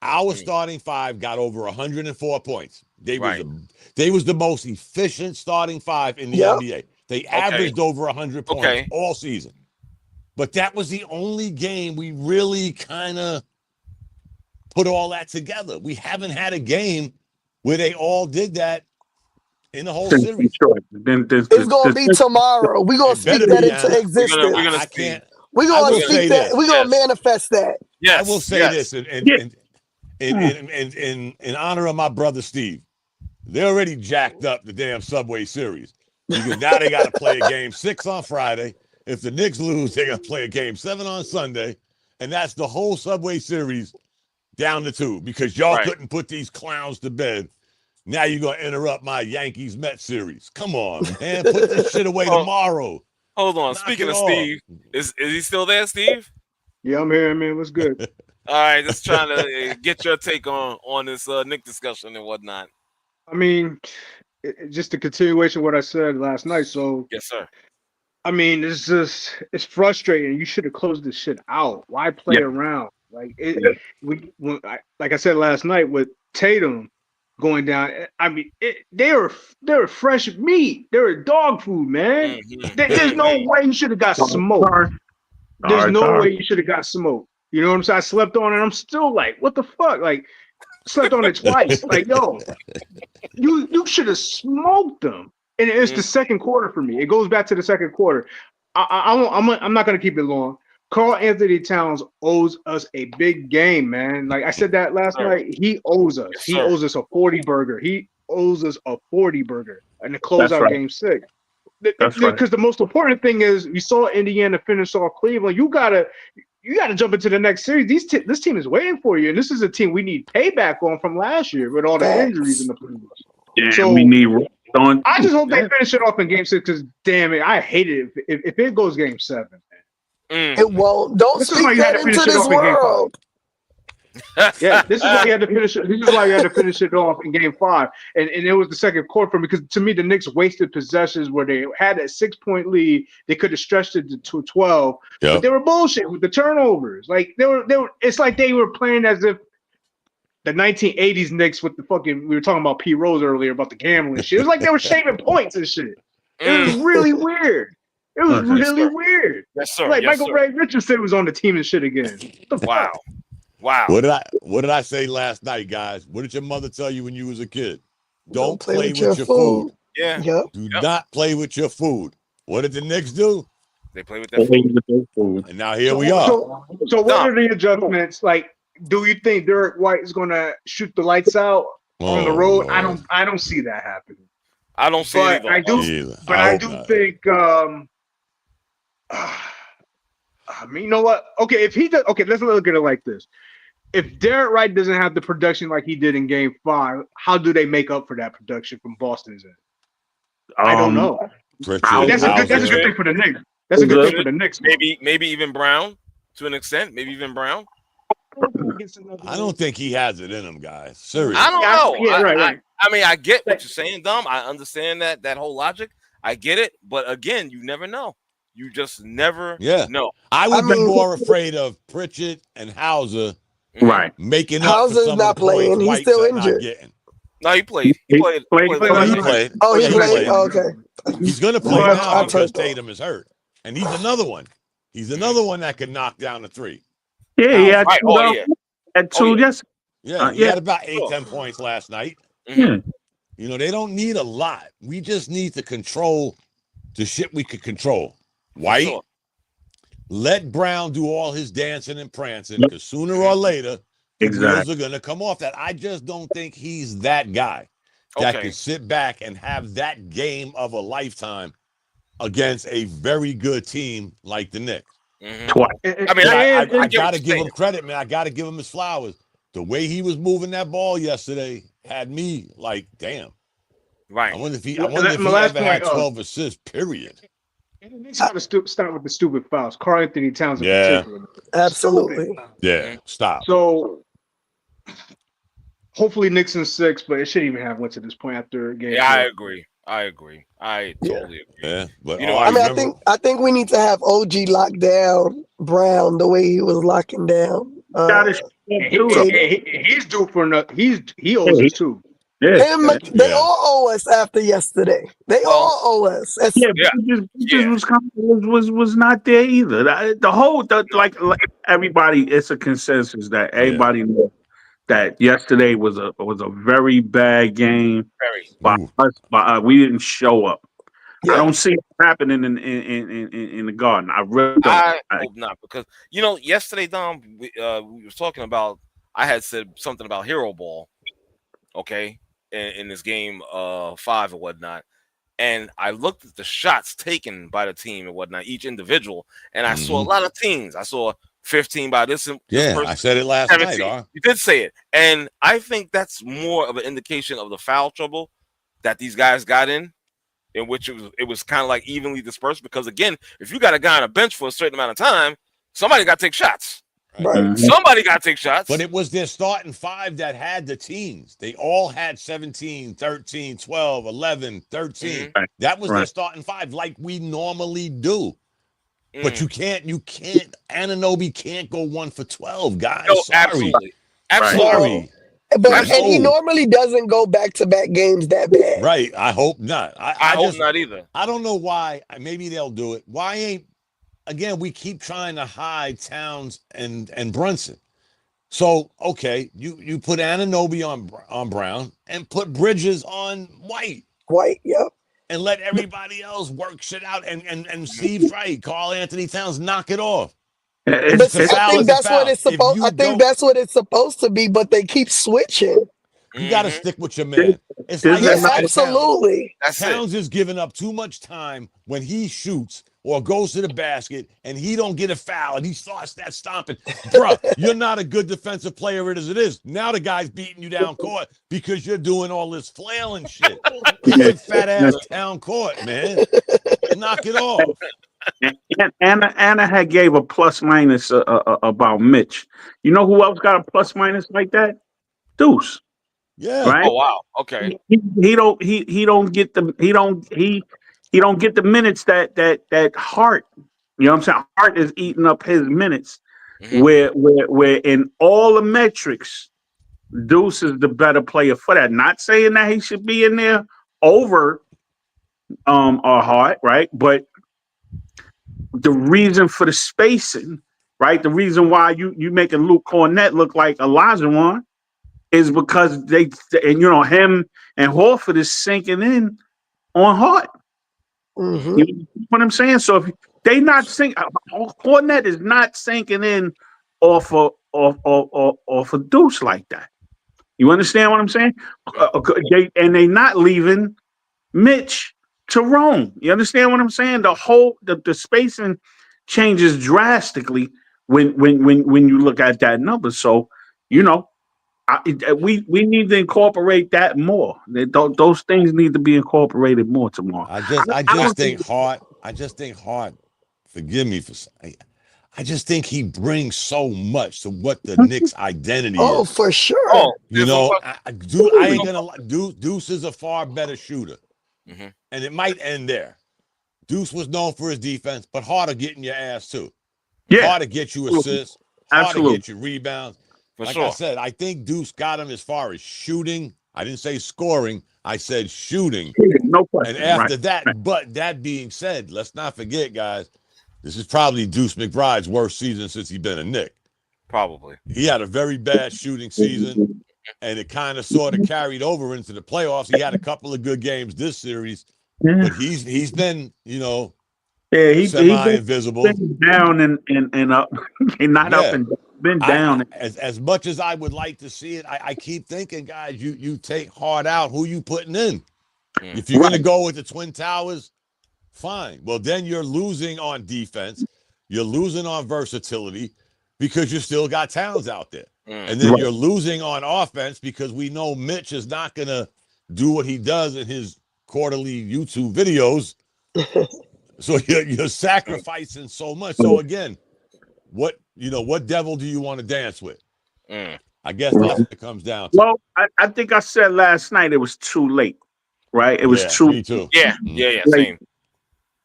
Our starting five got over 104 points. They was the most efficient starting five in the NBA. They averaged over 100 points all season. But that was the only game we really kind of put all that together. We haven't had a game where they all did that in the whole series. It's going to be tomorrow. We're going to speak that into existence. We're going to speak that. We're going to manifest that. I will say this in honor of my brother Steve. They already jacked up the damn Subway Series because now they got to play a game 6 on Friday. If the Knicks lose, they're going to play a game 7 on Sunday. And that's the whole Subway Series down to 2 because y'all couldn't put these clowns to bed. Now you're going to interrupt my Yankees-Mets series. Come on, man. Put this shit away tomorrow. Hold on. Speaking of Steve, is he still there, Steve? Yeah, I'm here, man. What's good? All right, just trying to get your take on this Knick discussion and whatnot. I mean, just a continuation of what I said last night. So, yes, sir. I mean, it's frustrating. You should have closed this shit out. Why play around? Like like I said last night with Tatum going down. I mean, they're fresh meat. They're dog food, man. There's no way you should have got smoked. There's no way you should have got smoked. You know what I'm saying? I slept on it. I'm still like, what the fuck? Like, slept on it twice. Like, yo, you should have smoked them. And it's the second quarter for me. It goes back to the second quarter. I'm not going to keep it long. Karl Anthony Towns owes us a big game, man. Like I said that last night. He owes us. He owes us a 40 burger. He owes us a 40 burger and to close out game 6. Because the most important thing is we saw Indiana finish off Cleveland. You gotta jump into the next series. This team is waiting for you, and this is a team we need payback on from last year with all the injuries in the playoffs. Yeah, so we need. I just hope they finish it off in game 6 because damn it, I hate it if it goes game 7. It won't. Don't speak that into this world. Yeah, this is why you had to finish it. This is why you had to finish it off in game 5, and it was the second quarter for me because to me the Knicks wasted possessions where they had a 6-point lead. They could have stretched it to 12, but they were bullshit with the turnovers. Like they were. It's like they were playing as if the 1980s Knicks with the fucking. We were talking about P. Rose earlier about the gambling shit. It was like they were shaving points and shit. It was really weird. It was really weird. Yes, sir. Like Michael Ray Richardson was on the team and shit again. Wow. Wow. What did I say last night, guys? What did your mother tell you when you was a kid? Don't play with your food. Yeah. Do not play with your food. What did the Knicks do? They play with their food. And now here we are. So what are the adjustments? Like, do you think Derek White is going to shoot the lights out on the road? Lord. I don't see that happening. I don't see it either. I do think I mean, you know what? Okay, if he does, let's look at it like this. If Derek White doesn't have the production like he did in game 5, how do they make up for that production from Boston's end? I don't know. That's a good thing for the Knicks. That's a good thing for the Knicks. Maybe even Brown to an extent. Maybe even Brown. I don't think he has it in him, guys. Seriously. I don't know. Yeah, right. I mean, I get what you're saying, Dom. I understand that whole logic. I get it. But again, you never know. You just never know. I would be more afraid of Pritchard and Hauser making up Hauser's for some not of the points playing. He's White's still not injured. getting. No, he played. He played He played. Oh, he Yeah, played? Oh, okay. He's going to play Well, now I because turned off. Tatum is hurt. And he's another one. He's another one that could knock down the three. Yeah, he had two. Yes. Yeah, he yeah. had about 8-10 points last night. Yeah. You know, they don't need a lot. We just need to control the shit we could control. White, let Brown do all his dancing and prancing, because sooner or later, the wheels are going to come off that. I just don't think he's that guy that can sit back and have that game of a lifetime against a very good team like the Knicks. Twice. I mean, I got to give him credit, man. I got to give him his flowers. The way he was moving that ball yesterday had me like, damn. Right. I wonder if he ever had 12 assists, period. And the Knicks got to start with the stupid fouls. Karl Anthony Towns in particular. Absolutely. Yeah, stop. So hopefully Knicks in 6, but it shouldn't even have went to this point after game. Yeah, I agree. I totally agree. Yeah, but you know, I think we need to have OG lock down Brown the way he was locking down. He's due for another. He owes us too. Yeah. They all owe us after yesterday. They all owe us. Was not there either. Like everybody, it's a consensus that everybody knows that yesterday was a very bad game by us. We didn't show up. Yeah. I don't see it happening in the Garden. I really don't. I hope not, because yesterday, Dom, we was talking about. I had said something about hero ball, okay, in this game 5 or whatnot, and I looked at the shots taken by the team and whatnot, each individual, and I saw a lot of teams. I saw 15 by this. I said it last 17. Night. You did say it, and I think that's more of an indication of the foul trouble that these guys got in which it was kind of like evenly dispersed. Because again, if you got a guy on a bench for a certain amount of time, somebody got to take shots. Right. Somebody got to take shots. But it was their starting 5 that had the teams. They all had 17, 13, 12, 11, 13. That was their starting 5, like we normally do. But you can't. Anunoby can't go 1 for 12, guys. No, sorry. Absolutely. Sorry. But and he normally doesn't go back-to-back games that bad. Right. I hope not. I hope not either. I don't know why. Maybe they'll do it. Why ain't? Again, we keep trying to hide Towns and Brunson. So okay, you put Anunoby on Brown and put Bridges on White. Yep. And let everybody else work shit out. And Steve's right. Karl Anthony Towns, knock it off. I think that's what it's supposed. I think that's what it's supposed to be, but they keep switching. You got to stick with your man. It's like absolutely. Towns is giving up too much time when he shoots or goes to the basket and he don't get a foul and he starts that stomping. Bruh, you're not a good defensive player as it is. Now the guy's beating you down court because you're doing all this flailing shit. He's a fat ass down court, man. Knock it off. Anna had gave a plus minus about Mitch. You know who else got a plus minus like that? Deuce. Yeah. Right? Oh wow. Okay. He don't get the minutes that Hart. You know what I'm saying? Hart is eating up his minutes. Where in all the metrics, Deuce is the better player for that. Not saying that he should be in there over or Hart, right? But the reason for the spacing, right? The reason why you making Luke Cornett look like Olajuwon is because him and Horford is sinking in on Hart. Mm-hmm. You know what I'm saying? So if they not sinking, Cornett is not sinking in off of Deuce like that. You understand what I'm saying? They not leaving Mitch to roam. You understand what I'm saying? The spacing changes drastically when you look at that number. So we need to incorporate that more. Those things need to be incorporated more tomorrow. I just think Hart. Forgive me for saying. I just think he brings so much to what the Knicks' identity is. Oh, for sure. I ain't gonna lie. Deuce is a far better shooter. And it might end there. Deuce was known for his defense, but Harder getting your ass too. Yeah, Hard to get you assists. Hard to get you rebounds. I said, I think Deuce got him as far as shooting. I didn't say scoring. I said shooting. No question. And after that, but that being said, let's not forget, guys, this is probably Deuce McBride's worst season since he's been a Knick. Probably. He had a very bad shooting season, and it kind of sort of carried over into the playoffs. He had a couple of good games this series, but he's been, he's semi-invisible. Down and up, and not up and been down. As much as I would like to see it, I keep thinking, guys, you take Hard out. Who you putting in? If you're going to go with the Twin Towers, fine. Well, then you're losing on defense. You're losing on versatility because you still got Towns out there. And then you're losing on offense because we know Mitch is not going to do what he does in his quarterly YouTube videos. So you're sacrificing so much. So again, what devil do you want to dance with? I guess that's what it comes down to. Well, I think I said last night it was too late, right? It was too. Me too. Yeah, same.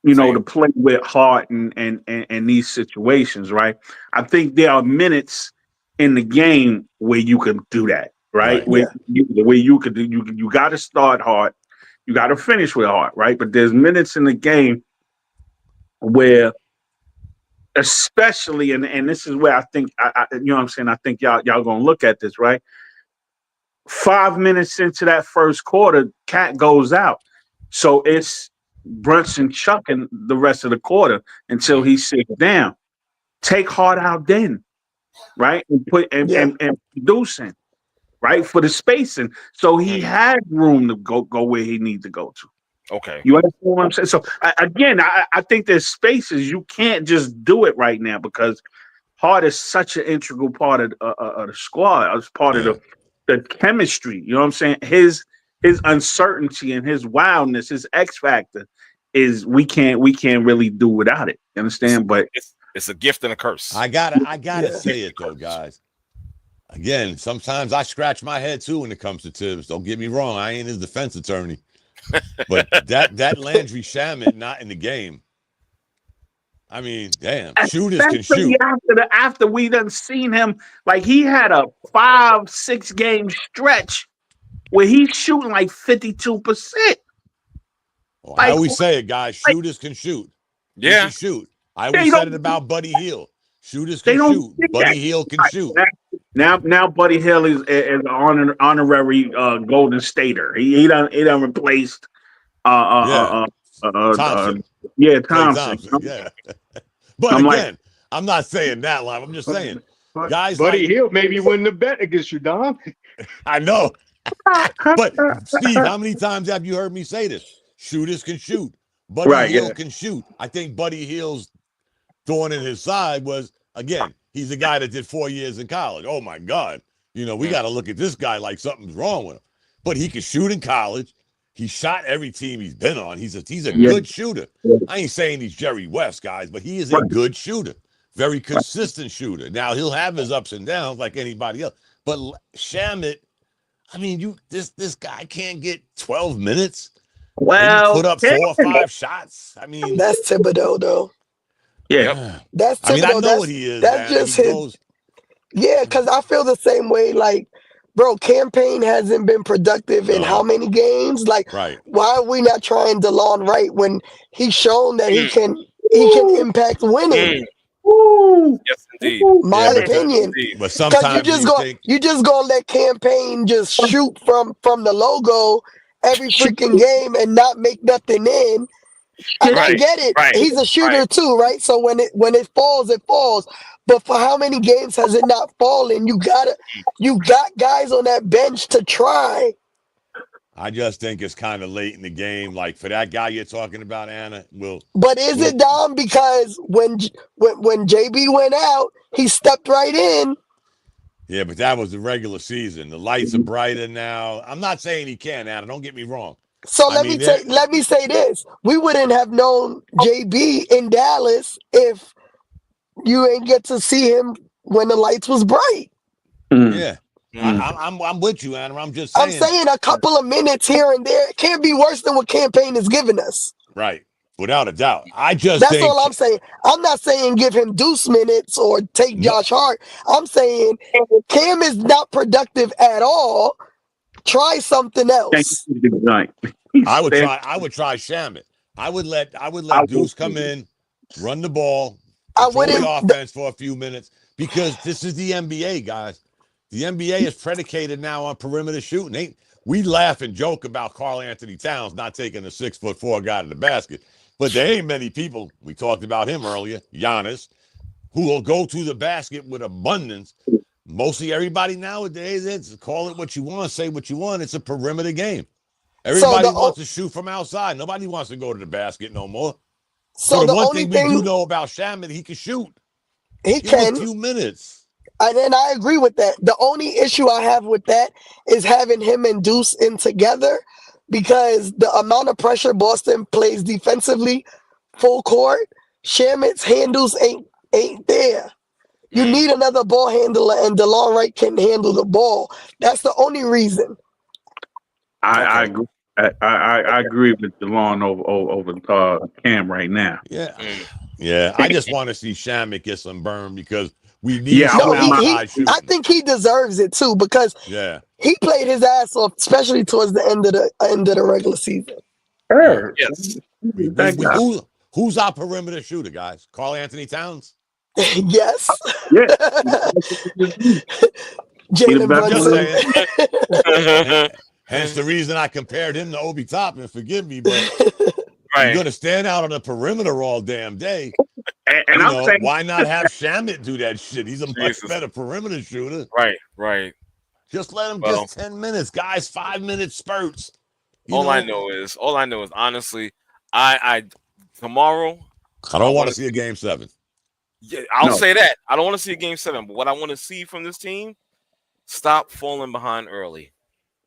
To play with Hart and these situations, right? I think there are minutes in the game where you can do that, right? Where you could do, you got to start Hart, you got to finish with Hart, right? But there's minutes in the game where, especially, and this is where I think I you know what I'm saying, I think y'all gonna look at this, right? 5 minutes into that first quarter, Cat goes out, so it's Brunson chucking the rest of the quarter until he sits down. Take Hart out then, right? And put and produce in, right, for the spacing, so he had room to go where he needs to go to. Okay. You understand what I'm saying? So I think there's spaces you can't just do it right now because Hart is such an integral part of the squad. It's part of the chemistry. You know what I'm saying? His uncertainty and his wildness, his X factor, is we can't really do without it. You understand? But it's a gift and a curse. I gotta say it though, guys. Again, sometimes I scratch my head too when it comes to Tibbs. Don't get me wrong, I ain't his defense attorney. But that Landry Shamet not in the game. I mean, damn, shooters can shoot. After we done seen him, like he had a 5-6 game stretch where he's shooting like 52%. Well, I always say it, guys. Shooters can shoot. Yeah, can shoot. I always said it about Buddy Hield. Shooters can shoot. Buddy Hield can shoot. Now Buddy Hield is an honorary Golden Stater. He done replaced Thompson. Thompson. Yeah. But I'm not saying that live. I'm just saying, guys. Buddy Hield maybe win the bet against you, Dom. I know. But Steve, how many times have you heard me say this? Shooters can shoot. Buddy Hield can shoot. I think Buddy Hield's thorn in his side was, again, he's a guy that did 4 years in college. Oh my God. We got to look at this guy like something's wrong with him. But he can shoot in college. He shot every team he's been on. He's a good shooter. I ain't saying he's Jerry West, guys, but he is a good shooter. Very consistent shooter. Now, he'll have his ups and downs like anybody else. But Shamet, I mean, this guy can't get 12 minutes. Well, put up 4 or 5 shots. I mean, that's Thibodeau, though. Yeah, that's Thibodeau. I mean, I know what he is. That's just his. Yeah, because I feel the same way. Like, bro, campaign hasn't been productive in how many games? Like, why are we not trying DeLon Wright when he's shown that he can impact winning? Yes, indeed. My opinion. But sometimes you just gonna let campaign just shoot from the logo every freaking game and not make nothing in. I get it. He's a shooter too, right? So when it falls, it falls. But for how many games has it not fallen? You got guys on that bench to try. I just think it's kind of late in the game. Like for that guy you're talking about, Anna, But is it, Dom? Because when JB went out, he stepped right in. Yeah, but that was the regular season. The lights are brighter now. I'm not saying he can, Anna. Don't get me wrong. So let me say this: we wouldn't have known JB in Dallas if you ain't get to see him when the lights was bright. Yeah, I'm with you, Anna. I'm just saying. I'm saying a couple of minutes here and there. It can't be worse than what campaign is giving us. Right. Without a doubt. I just That's think all I'm saying. I'm not saying give him Deuce minutes or take No. Josh Hart. I'm saying Cam is not productive at all. Try something else. I would try Shamet. I would let Deuce come in, run the ball, I control wouldn't. the offense for a few minutes, because this is the NBA, guys. The NBA is predicated now on perimeter shooting. We laugh and joke about Karl Anthony Towns not taking a 6'4" guy to the basket, but there ain't many people, we talked about him earlier, Giannis, who will go to the basket with abundance. Mostly everybody nowadays, it's call it what you want, say what you want. It's a perimeter game. Everybody wants to shoot from outside. Nobody wants to go to the basket no more. So the one only thing we do know about Shamet, he can shoot. He Give him can. a few minutes. And then I agree with that. The only issue I have with that is having him and Deuce in together, because the amount of pressure Boston plays defensively, full court, Shamet's handles ain't there. You need another ball handler, and DeLon Wright can handle the ball. That's the only reason. I agree. I agree with DeLon over Cam right now. Yeah. Yeah. I just want to see Shamet get some burn, because we need some No, outside shooting. I think he deserves it too, because he played his ass off, especially towards the end of the regular season. Sure. Yes. Who's our perimeter shooter, guys? Karl Anthony Towns? Yes. Yeah. Jalen Brunson. Hence the reason I compared him to Obi Toppin. Forgive me, but you're going to stand out on the perimeter all damn day. And I'm saying, why not have Shamet do that shit? He's a much better perimeter shooter. Right. Just let him just 10 minutes, guys. 5-minute spurts. All I know is honestly, I tomorrow. I don't want to see a game 7. Yeah, I'll say that. I don't want to see a game 7, but what I want to see from this team, stop falling behind early.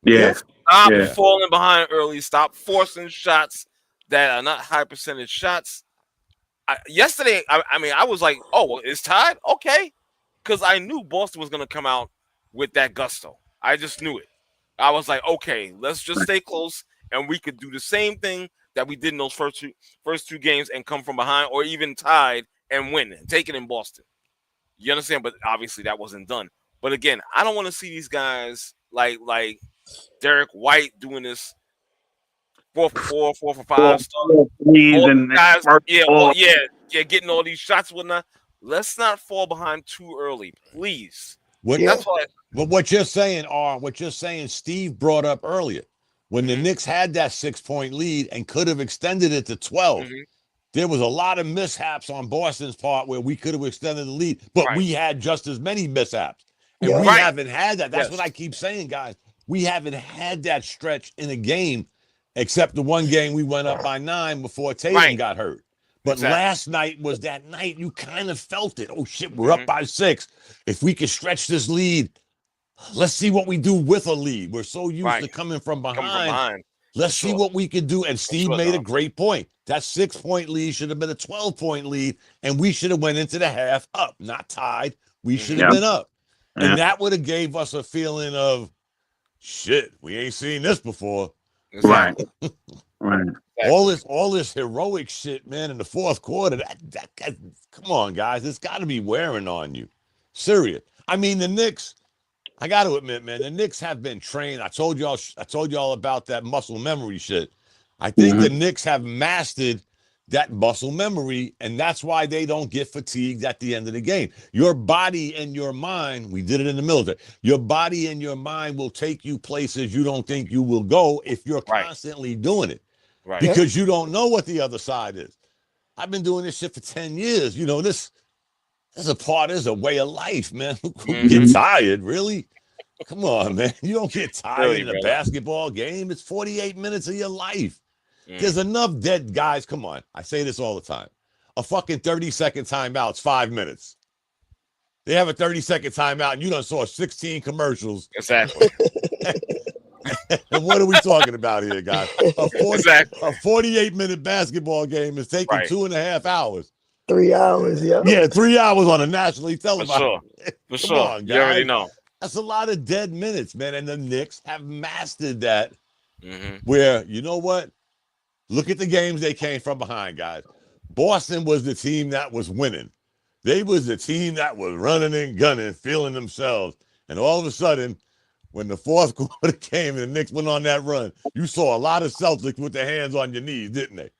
Yeah. Stop falling behind early. Stop forcing shots that are not high percentage shots. Yesterday, I was like, oh, well, it's tied? Okay. Because I knew Boston was going to come out with that gusto. I just knew it. I was like, okay, let's just stay close, and we could do the same thing that we did in those first two games and come from behind, or even tied and win and take it in Boston. You understand? But obviously that wasn't done. But again, I don't want to see these guys like Derek White doing this 4 for 4, 4 for 5 stuff. Getting all these shots and whatnot. Let's not fall behind too early, please. That's why. But what you're saying, Steve brought up earlier, when the Knicks had that 6-point lead and could have extended it to 12. There was a lot of mishaps on Boston's part where we could have extended the lead, but we had just as many mishaps. And we haven't had that. That's what I keep saying, guys. We haven't had that stretch in a game, except the one game we went up by 9 before Tatum got hurt. But last night was that night you kind of felt it. Oh, shit, we're up by 6. If we could stretch this lead, let's see what we do with a lead. We're so used to coming from behind. Let's see what we can do. And Steve made a great point. That 6-point lead should have been a 12-point lead, and we should have went into the half up, not tied. We should have been up. And that would have gave us a feeling of, shit, we ain't seen this before. Right. All this heroic shit, man, in the fourth quarter. That come on, guys. It's got to be wearing on you. Serious. I mean, the Knicks, I got to admit, man, the Knicks have been trained. I told y'all about that muscle memory shit. I think the Knicks have mastered that muscle memory, and that's why they don't get fatigued at the end of the game. Your body and your mind, we did it in the military, your body and your mind will take you places you don't think you will go if you're constantly doing it. Because you don't know what the other side is. I've been doing this shit for 10 years. You know, this is a way of life, man. Who get tired, really? Come on, man. You don't get tired in a basketball game. It's 48 minutes of your life. There's enough dead guys. Come on. I say this all the time. A fucking 30-second timeout's 5 minutes. They have a 30-second timeout, and you done saw 16 commercials. Exactly. And what are we talking about here, guys? A 48-minute basketball game is taking 2.5 hours. 3 hours, Yeah, 3 hours on a nationally televised. For sure. On, you already know. That's a lot of dead minutes, man. And the Knicks have mastered that. Where, you know what? Look at the games they came from behind, guys. Boston was the team that was winning. They was the team that was running and gunning, feeling themselves. And all of a sudden, when the fourth quarter came and the Knicks went on that run, you saw a lot of Celtics with their hands on your knees, didn't they?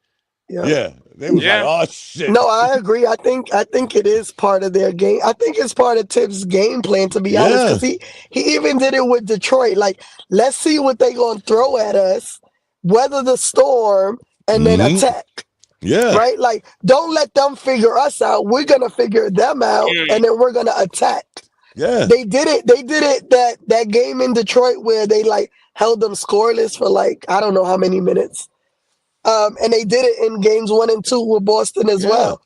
Yeah. They was like, oh shit. No, I agree. I think it is part of their game. I think it's part of Tibbs' game plan, to be honest, because he even did it with Detroit. Like, let's see what they gonna throw at us, weather the storm, and then attack. Yeah. Right? Like, don't let them figure us out. We're gonna figure them out, and then we're gonna attack. Yeah. They did it that game in Detroit where they like held them scoreless for like I don't know how many minutes. And they did it in games 1 and 2 with Boston as well.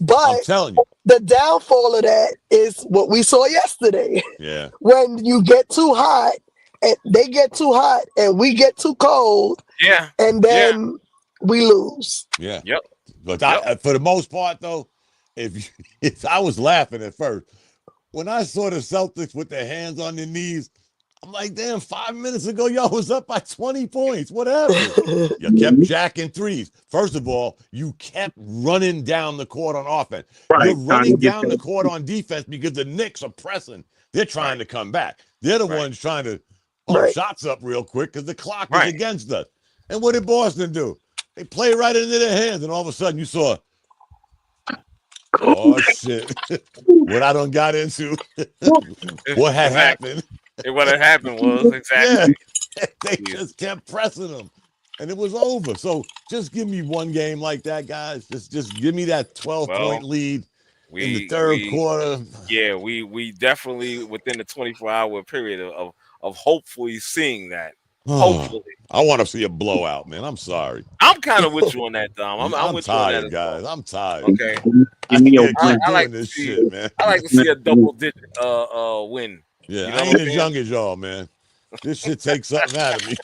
But I'm telling you, the downfall of that is what we saw yesterday. Yeah. When you get too hot and they get too hot and we get too cold. Yeah. And then we lose. Yeah. Yep. But for the most part, though, if I was laughing at first, when I saw the Celtics with their hands on their knees, I'm like, damn, 5 minutes ago, y'all was up by 20 points. What happened? You kept jacking threes. First of all, you kept running down the court on offense. Right. You're running down the court on defense because the Knicks are pressing. They're trying to come back. They're the ones trying to pump shots up real quick because the clock is against us. And what did Boston do? They play right into their hands, and all of a sudden you saw, oh, shit. What I done got into. What had happened. What had happened was exactly. Yeah, they just kept pressing them, and it was over. So just give me one game like that, guys. Just give me that 12-point lead in the third quarter. Yeah, we definitely within the 24-hour period of hopefully seeing that. Hopefully, I want to see a blowout, man. I'm sorry. I'm kind of with you on that, Dom. I'm with tired, you on that, guys. I'm tired. Okay, I like this shit, man. I like to see a double-digit win. Yeah, you know I ain't as young as y'all, man. This shit takes something out of me.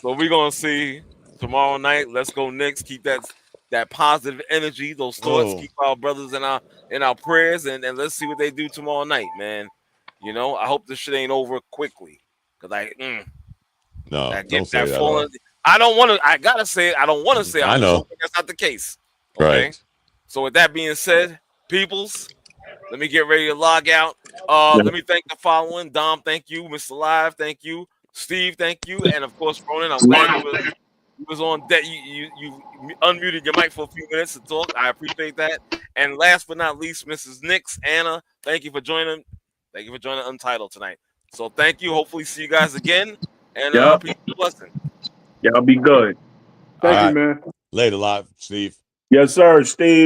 So we're gonna see tomorrow night. Let's go Knicks. Keep that positive energy, those thoughts. Keep our brothers in our prayers, and let's see what they do tomorrow night, man. You know, I hope this shit ain't over quickly. Cause don't say that. I don't want to. I gotta say it. I don't want to say it. I know that's not the case. Okay. Right. So with that being said, peoples, let me get ready to log out. Let me thank the following: Dom, thank you; Mr. Live, thank you; Steve, thank you; and of course, Ronan. I'm glad you was on that. You unmuted your mic for a few minutes to talk. I appreciate that. And last but not least, Mrs. Nix, Anna, thank you for joining. Thank you for joining Untitled tonight. So thank you. Hopefully see you guys again. And peace and blessing. Y'all be good. Thank you, man. Later, Live, Steve. Yes, sir, Steve.